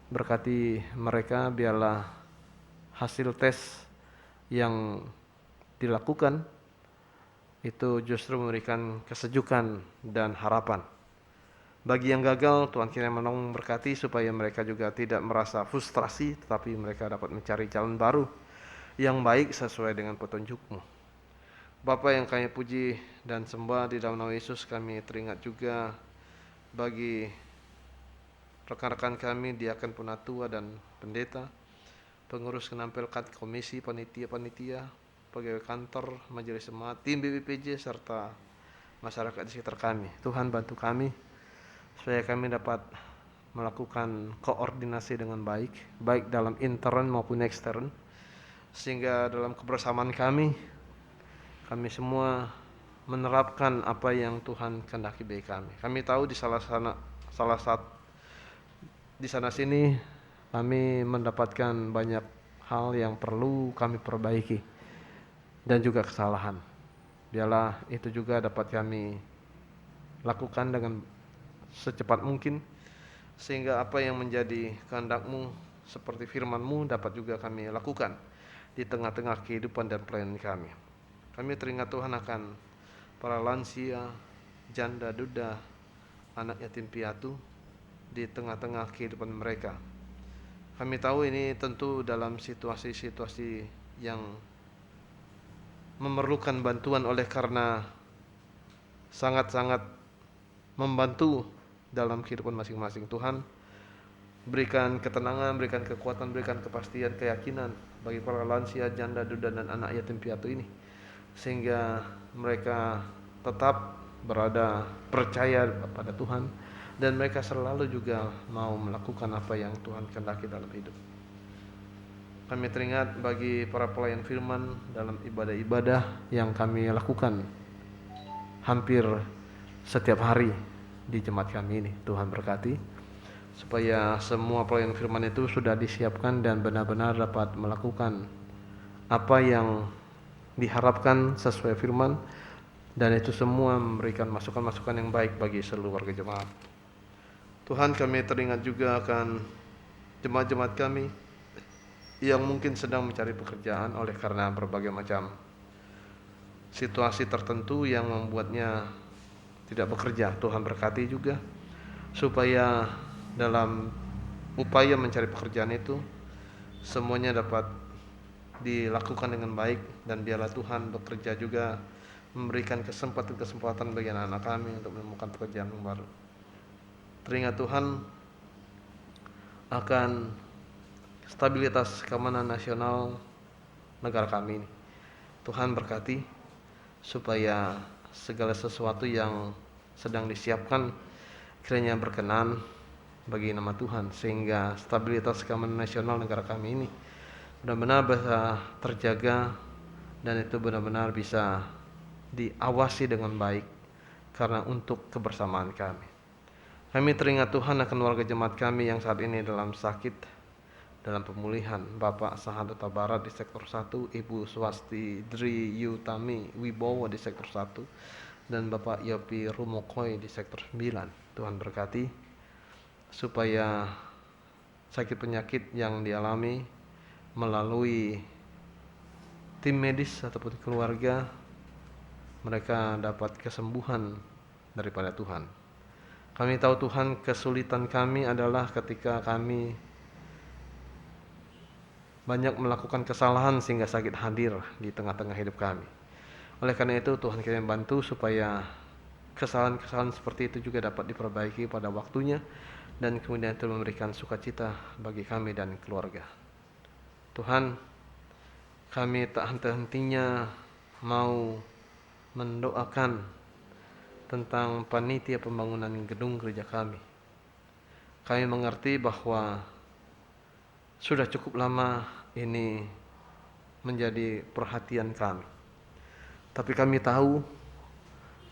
berkati mereka, biarlah hasil tes yang dilakukan itu justru memberikan kesejukan dan harapan. Bagi yang gagal, Tuhan kiranya menolong berkati supaya mereka juga tidak merasa frustrasi, tetapi mereka dapat mencari jalan baru yang baik sesuai dengan petunjuk-Mu. Bapa yang kami puji dan sembah, di dalam nama Yesus kami teringat juga bagi rekan-rekan kami, diaken penatua dan pendeta, pengurus kenampilkat, komisi, panitia-panitia, pegawai kantor, majelis jemaat, tim BPPJ, serta masyarakat di sekitar kami. Tuhan bantu kami supaya kami dapat melakukan koordinasi dengan baik, baik dalam intern maupun ekstern, sehingga dalam kebersamaan kami semua menerapkan apa yang Tuhan kehendaki bagi kami. Kami tahu di di sana sini kami mendapatkan banyak hal yang perlu kami perbaiki dan juga kesalahan. Biarlah itu juga dapat kami lakukan dengan secepat mungkin, sehingga apa yang menjadi kehendak-Mu seperti firman-Mu dapat juga kami lakukan di tengah-tengah kehidupan dan pelayanan kami. Kami teringat Tuhan akan para lansia, janda, duda, anak yatim piatu di tengah-tengah kehidupan mereka. Kami tahu ini tentu dalam situasi-situasi yang memerlukan bantuan, oleh karena sangat-sangat membantu dalam kehidupan masing-masing. Tuhan, berikan ketenangan, berikan kekuatan, berikan kepastian, keyakinan bagi para lansia, janda, duda, dan anak yatim piatu ini, sehingga mereka tetap berada percaya pada Tuhan, dan mereka selalu juga mau melakukan apa yang Tuhan kehendaki dalam hidup. Kami teringat bagi para pelayan firman dalam ibadah-ibadah yang kami lakukan hampir setiap hari di jemaat kami ini. Tuhan berkati supaya semua pelayan firman itu sudah disiapkan dan benar-benar dapat melakukan apa yang diharapkan sesuai firman, dan itu semua memberikan masukan-masukan yang baik bagi seluruh warga jemaat. Tuhan, kami teringat juga akan jemaat-jemaat kami yang mungkin sedang mencari pekerjaan oleh karena berbagai macam situasi tertentu yang membuatnya tidak bekerja. Tuhan berkati juga supaya dalam upaya mencari pekerjaan itu semuanya dapat dilakukan dengan baik, dan biarlah Tuhan bekerja juga memberikan kesempatan-kesempatan bagi anak-anak kami untuk menemukan pekerjaan yang baru. Teringat Tuhan akan stabilitas keamanan nasional negara kami ini. Tuhan berkati supaya segala sesuatu yang sedang disiapkan kiranya berkenan bagi nama Tuhan, sehingga stabilitas keamanan nasional negara kami ini benar-benar bisa terjaga, dan itu benar-benar bisa diawasi dengan baik karena untuk kebersamaan kami. Kami teringat Tuhan akan warga jemaat kami yang saat ini dalam sakit, dalam pemulihan. Bapak Sahadota Barat di sektor 1, Ibu Swasti Dri Yutami Wibowo di sektor 1, dan Bapak Yopi Rumokoi di sektor 9. Tuhan berkati supaya sakit penyakit yang dialami melalui tim medis ataupun keluarga mereka dapat kesembuhan daripada Tuhan. Kami tahu Tuhan, kesulitan kami adalah ketika kami banyak melakukan kesalahan sehingga sakit hadir di tengah-tengah hidup kami. Oleh karena itu Tuhan kiranya bantu supaya kesalahan-kesalahan seperti itu juga dapat diperbaiki pada waktunya, dan kemudian itu memberikan sukacita bagi kami dan keluarga. Tuhan, kami tak henti-hentinya mau mendoakan tentang panitia pembangunan gedung gereja kami. Kami mengerti bahwa sudah cukup lama ini menjadi perhatian kami. Tapi kami tahu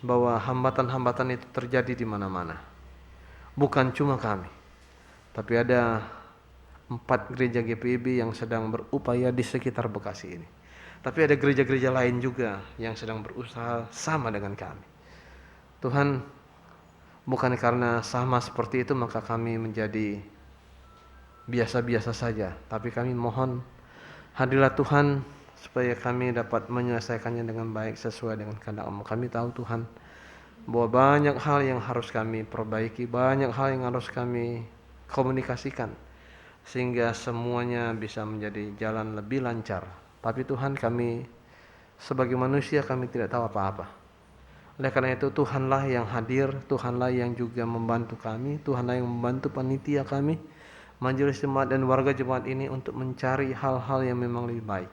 bahwa hambatan-hambatan itu terjadi di mana-mana. Bukan cuma kami, Tapi ada 4 gereja GPIB yang sedang berupaya di sekitar Bekasi ini. Tapi ada gereja-gereja lain juga yang sedang berusaha sama dengan kami. Tuhan, bukan karena sama seperti itu maka kami menjadi biasa-biasa saja. Tapi kami mohon hadirlah Tuhan supaya kami dapat menyelesaikannya dengan baik sesuai dengan kehendak-Mu. Kami tahu Tuhan bahwa banyak hal yang harus kami perbaiki, banyak hal yang harus kami komunikasikan sehingga semuanya bisa menjadi jalan lebih lancar. Tapi Tuhan, kami sebagai manusia kami tidak tahu apa-apa. Oleh karena itu Tuhanlah yang hadir, Tuhanlah yang juga membantu kami, Tuhanlah yang membantu panitia kami, majelis jemaat dan warga jemaat ini untuk mencari hal-hal yang memang lebih baik.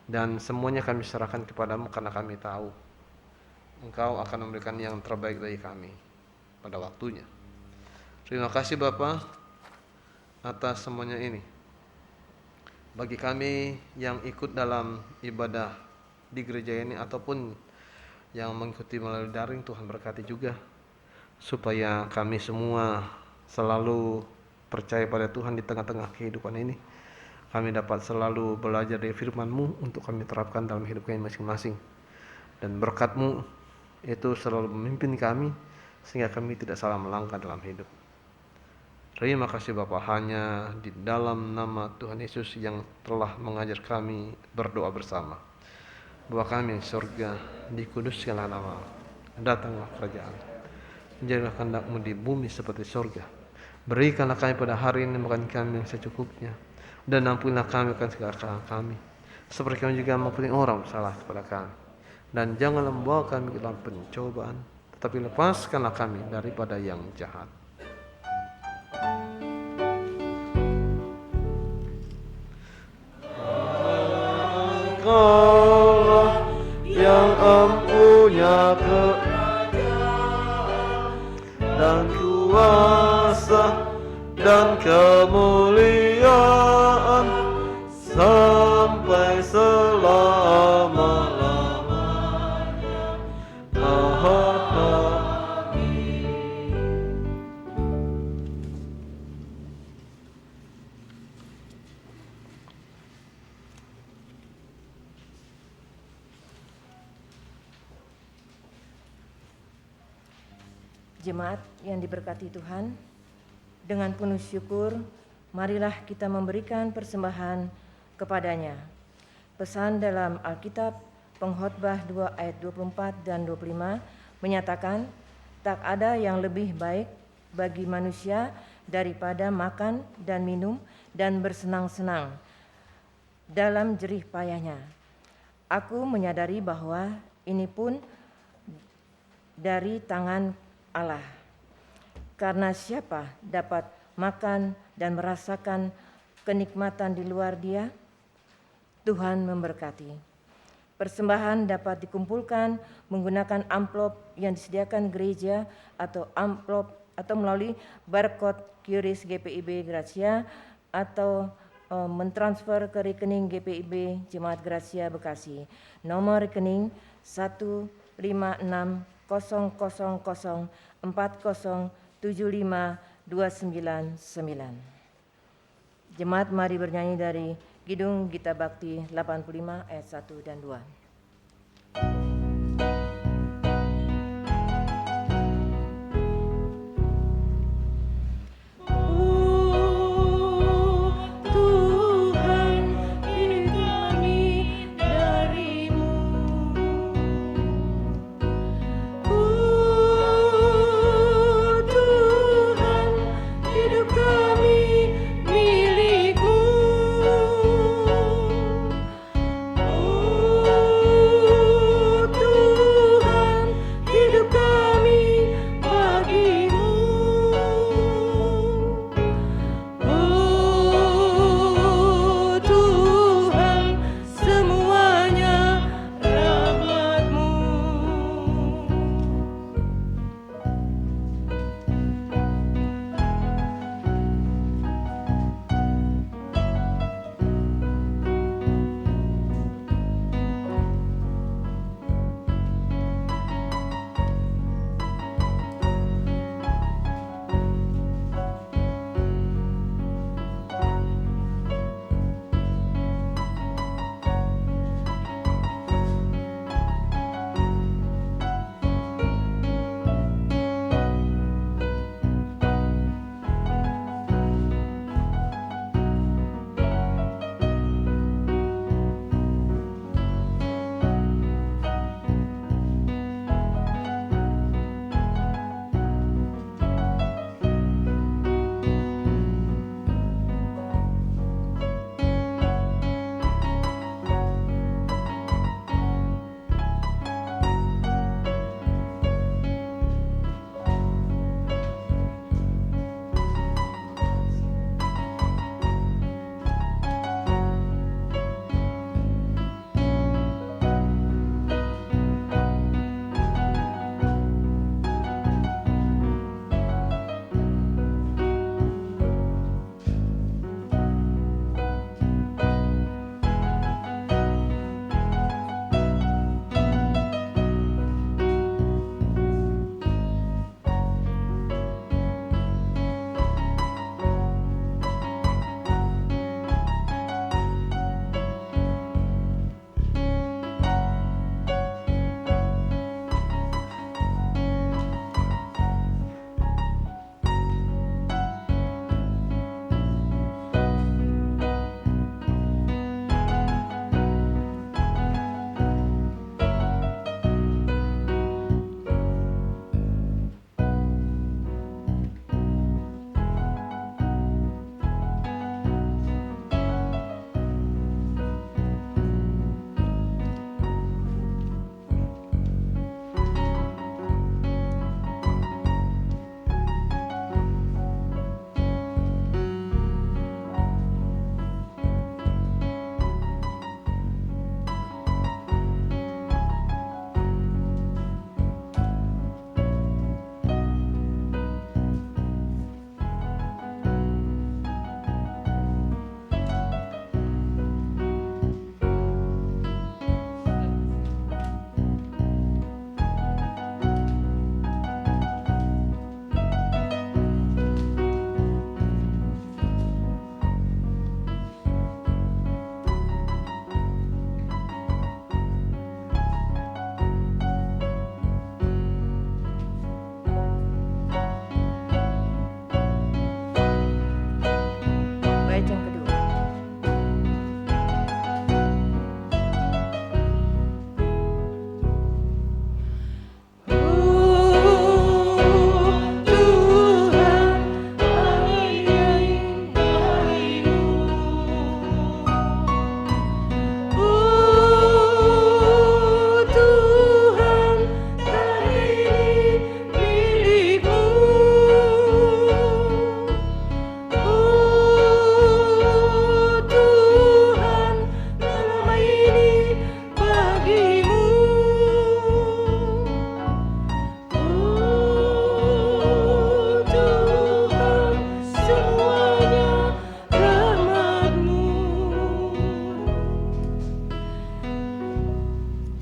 Dan semuanya kami serahkan kepadamu karena kami tahu Engkau akan memberikan yang terbaik bagi kami pada waktunya. Terima kasih Bapa atas semuanya ini. Bagi kami yang ikut dalam ibadah di gereja ini ataupun yang mengikuti melalui daring, Tuhan berkati juga supaya kami semua selalu percaya pada Tuhan di tengah-tengah kehidupan ini. Kami dapat selalu belajar dari firman-Mu untuk kami terapkan dalam hidup kami masing-masing. Dan berkat-Mu itu selalu memimpin kami sehingga kami tidak salah melangkah dalam hidup. Terima kasih Bapa, hanya di dalam nama Tuhan Yesus yang telah mengajar kami berdoa bersama. Bapa kami di surga, dikuduskanlah nama, datanglah kerajaan, jadilah kehendak-Mu di bumi seperti surga. Berikanlah kami pada hari ini makan kami yang secukupnya, dan ampunilah kami akan segala kesalahan kami, seperti kami juga mengampuni orang bersalah kepada kami. Dan janganlah membawa kami ke dalam pencobaan, tetapi lepaskanlah kami daripada yang jahat. Engkau-lah yang empunya kerajaan dan kuasa dan kemuliaan sampai selama-lamanya. Amin. Jemaat yang diberkati Tuhan, dengan penuh syukur, marilah kita memberikan persembahan kepadanya. Pesan dalam Alkitab, Pengkhotbah 2 ayat 24 dan 25 menyatakan, tak ada yang lebih baik bagi manusia daripada makan dan minum dan bersenang-senang dalam jerih payahnya. Aku menyadari bahwa ini pun dari tangan Allah. Karena siapa dapat makan dan merasakan kenikmatan di luar Dia? Tuhan memberkati. Persembahan dapat dikumpulkan menggunakan amplop yang disediakan gereja atau amplop atau melalui barcode QRIS GPIB Gracia atau mentransfer ke rekening GPIB Jemaat Gracia Bekasi. Nomor rekening 1560040752999. Jemaat mari bernyanyi dari Kidung Gita Bakti 85 ayat 1 dan 2. Oh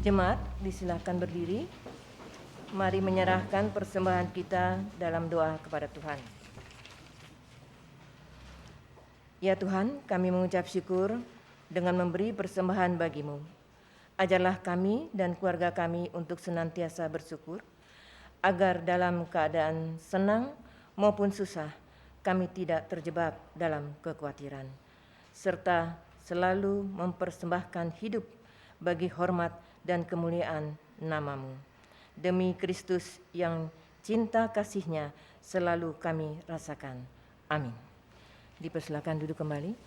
Jemaat disilahkan berdiri. Mari menyerahkan persembahan kita dalam doa kepada Tuhan. Ya Tuhan, kami mengucap syukur dengan memberi persembahan bagimu. Ajarlah kami dan keluarga kami untuk senantiasa bersyukur, agar dalam keadaan senang maupun susah kami tidak terjebak dalam kekhawatiran, serta selalu mempersembahkan hidup bagi hormat dan kemuliaan namamu. Demi Kristus yang cinta kasih-Nya selalu kami rasakan. Amin. Dipersilakan duduk kembali.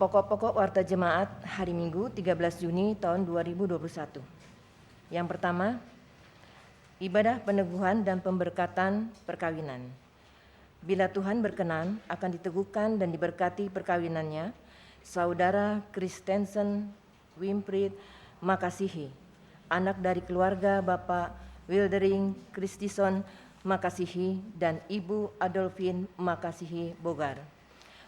Pokok-pokok warta jemaat hari Minggu 13 Juni tahun 2021. Yang pertama, ibadah peneguhan dan pemberkatan perkawinan. Bila Tuhan berkenan, akan diteguhkan dan diberkati perkawinannya Saudara Kristensen Wimprit Makasihi, anak dari keluarga Bapak Wildering Kristison Makasihi dan Ibu Adolfin Makasihi Bogar.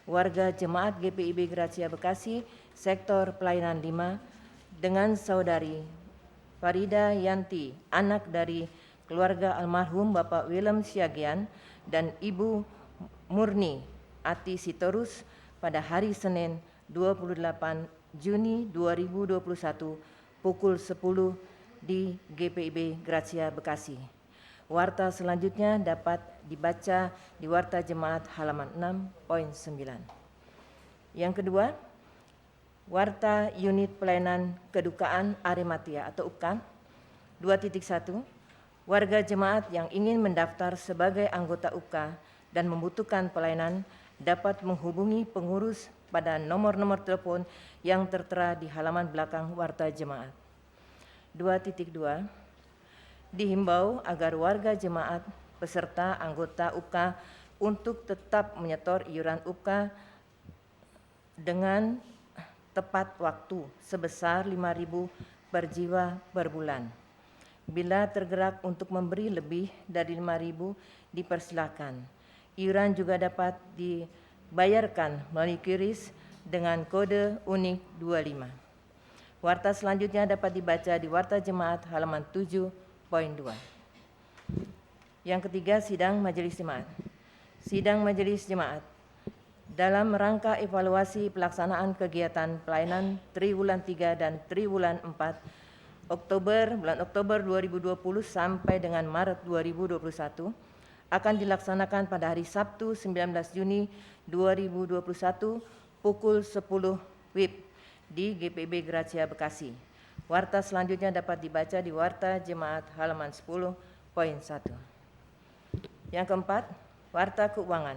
Warga Jemaat GPIB Gracia Bekasi, Sektor Pelayanan 5, dengan Saudari Farida Yanti, anak dari keluarga almarhum Bapak Willem Siagian dan Ibu Murni Ati Sitorus pada hari Senin 28 Juni 2021 pukul 10 di GPIB Gracia Bekasi. Warta selanjutnya dapat dibaca di Warta Jemaat halaman 6.9. Yang kedua, Warta Unit Pelayanan Kedukaan Arimatia atau UKA 2.1. Warga jemaat yang ingin mendaftar sebagai anggota UKA dan membutuhkan pelayanan dapat menghubungi pengurus pada nomor-nomor telepon yang tertera di halaman belakang Warta Jemaat. 2.2. Dihimbau agar warga jemaat peserta anggota UKA untuk tetap menyetor iuran UKA dengan tepat waktu sebesar 5.000 per jiwa per bulan. Bila tergerak untuk memberi lebih dari 5.000, dipersilakan. Iuran juga dapat dibayarkan melalui QRIS dengan kode unik 25. Warta selanjutnya dapat dibaca di Warta Jemaat halaman 7.2. Yang ketiga, sidang majelis jemaat. Sidang majelis jemaat dalam rangka evaluasi pelaksanaan kegiatan pelayanan triwulan 3 dan triwulan 4 bulan Oktober 2020 sampai dengan Maret 2021 akan dilaksanakan pada hari Sabtu 19 Juni 2021 pukul 10 WIB di GPIB Gracia Bekasi. Warta selanjutnya dapat dibaca di Warta Jemaat halaman 10.1. Yang keempat, Warta Keuangan.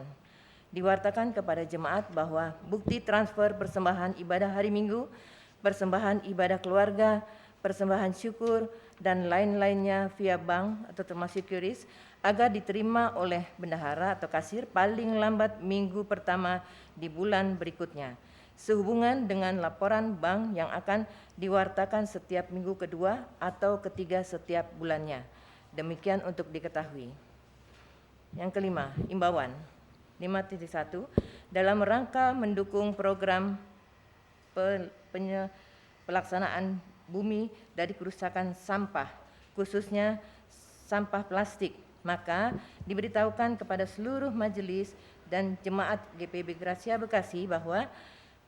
Diwartakan kepada jemaat bahwa bukti transfer persembahan ibadah hari Minggu, persembahan ibadah keluarga, persembahan syukur, dan lain-lainnya via bank atau termasuk QRIS agar diterima oleh bendahara atau kasir paling lambat minggu pertama di bulan berikutnya, sehubungan dengan laporan bank yang akan diwartakan setiap minggu kedua atau ketiga setiap bulannya. Demikian untuk diketahui. Yang kelima, imbauan. 5.1. Dalam rangka mendukung program pelaksanaan bumi dari kerusakan sampah, khususnya sampah plastik, maka diberitahukan kepada seluruh majelis dan jemaat GPIB Gracia Bekasi bahwa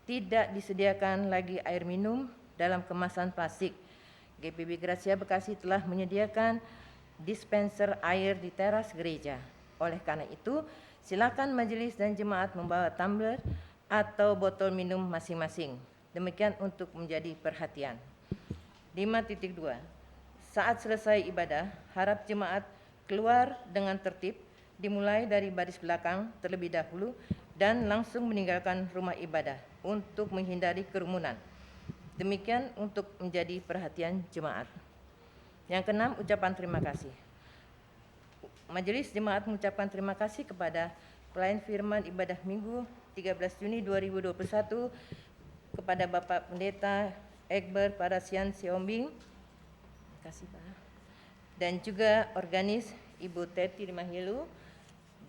tidak disediakan lagi air minum dalam kemasan plastik. GPIB Gracia Bekasi telah menyediakan dispenser air di teras gereja. Oleh karena itu, silakan majelis dan jemaat membawa tumbler atau botol minum masing-masing. Demikian untuk menjadi perhatian. 5.2. Saat selesai ibadah, harap jemaat keluar dengan tertib, dimulai dari baris belakang terlebih dahulu dan langsung meninggalkan rumah ibadah untuk menghindari kerumunan. Demikian untuk menjadi perhatian jemaat. Yang keenam, ucapan terima kasih. Majelis jemaat mengucapkan terima kasih kepada pelayan firman ibadah Minggu 13 Juni 2021 kepada Bapak Pendeta Egbert Parasian Siombing. Terima kasih Pak. Dan juga organis Ibu Teti Rimahilu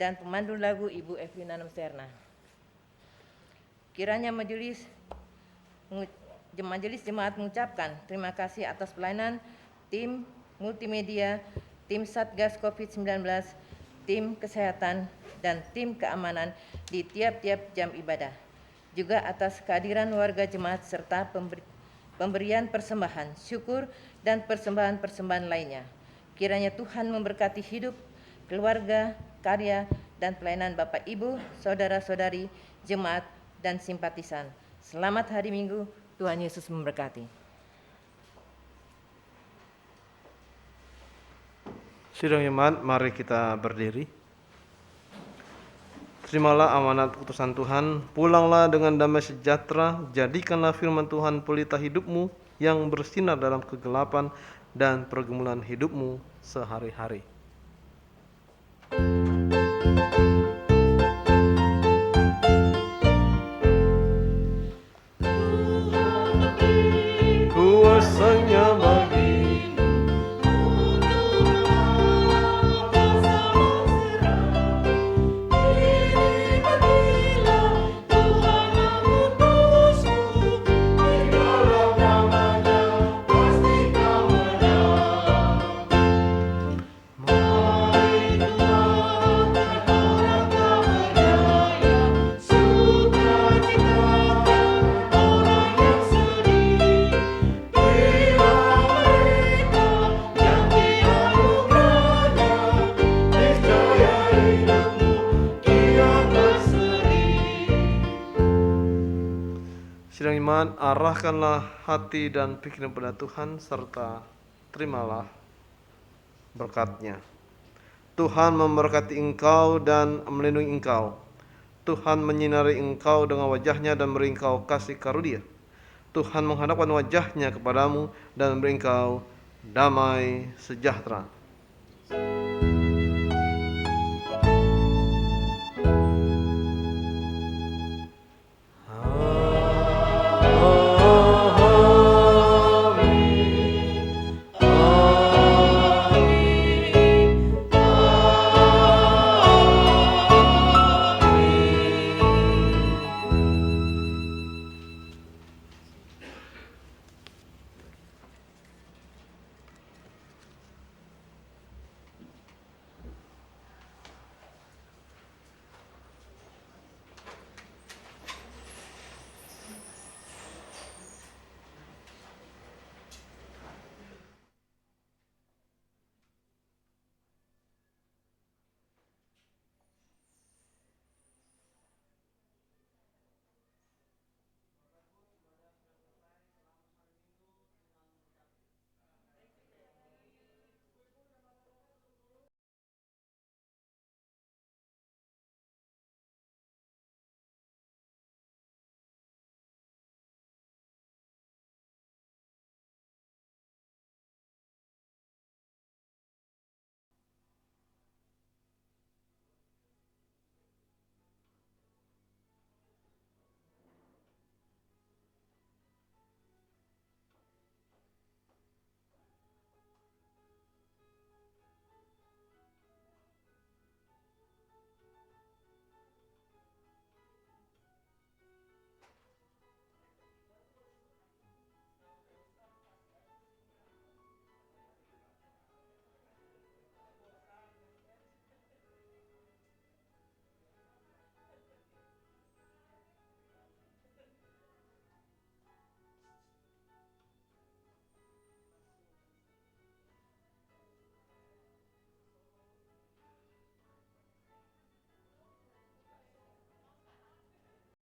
dan pemandu lagu Ibu Evelina Serna. Kiranya majelis jemaat mengucapkan terima kasih atas pelayanan tim multimedia, tim Satgas COVID-19, tim kesehatan, dan tim keamanan di tiap-tiap jam ibadah. Juga atas kehadiran warga jemaat serta pemberian persembahan, syukur, dan persembahan-persembahan lainnya. Kiranya Tuhan memberkati hidup, keluarga, karya, dan pelayanan Bapak Ibu, saudara-saudari, jemaat, dan simpatisan. Selamat hari Minggu, Tuhan Yesus memberkati. Sidang jemaat, mari kita berdiri. Terimalah amanat putusan Tuhan, pulanglah dengan damai sejahtera, jadikanlah firman Tuhan pelita hidupmu yang bersinar dalam kegelapan dan pergumulan hidupmu sehari-hari. Kuasanya bagi Sidang iman, arahkanlah hati dan pikiran pada Tuhan serta terimalah berkat-Nya. Tuhan memberkati engkau dan melindungi engkau. Tuhan menyinari engkau dengan wajah-Nya dan memberi engkau kasih karunia. Tuhan menghadapkan wajah-Nya kepadamu dan memberi engkau damai sejahtera.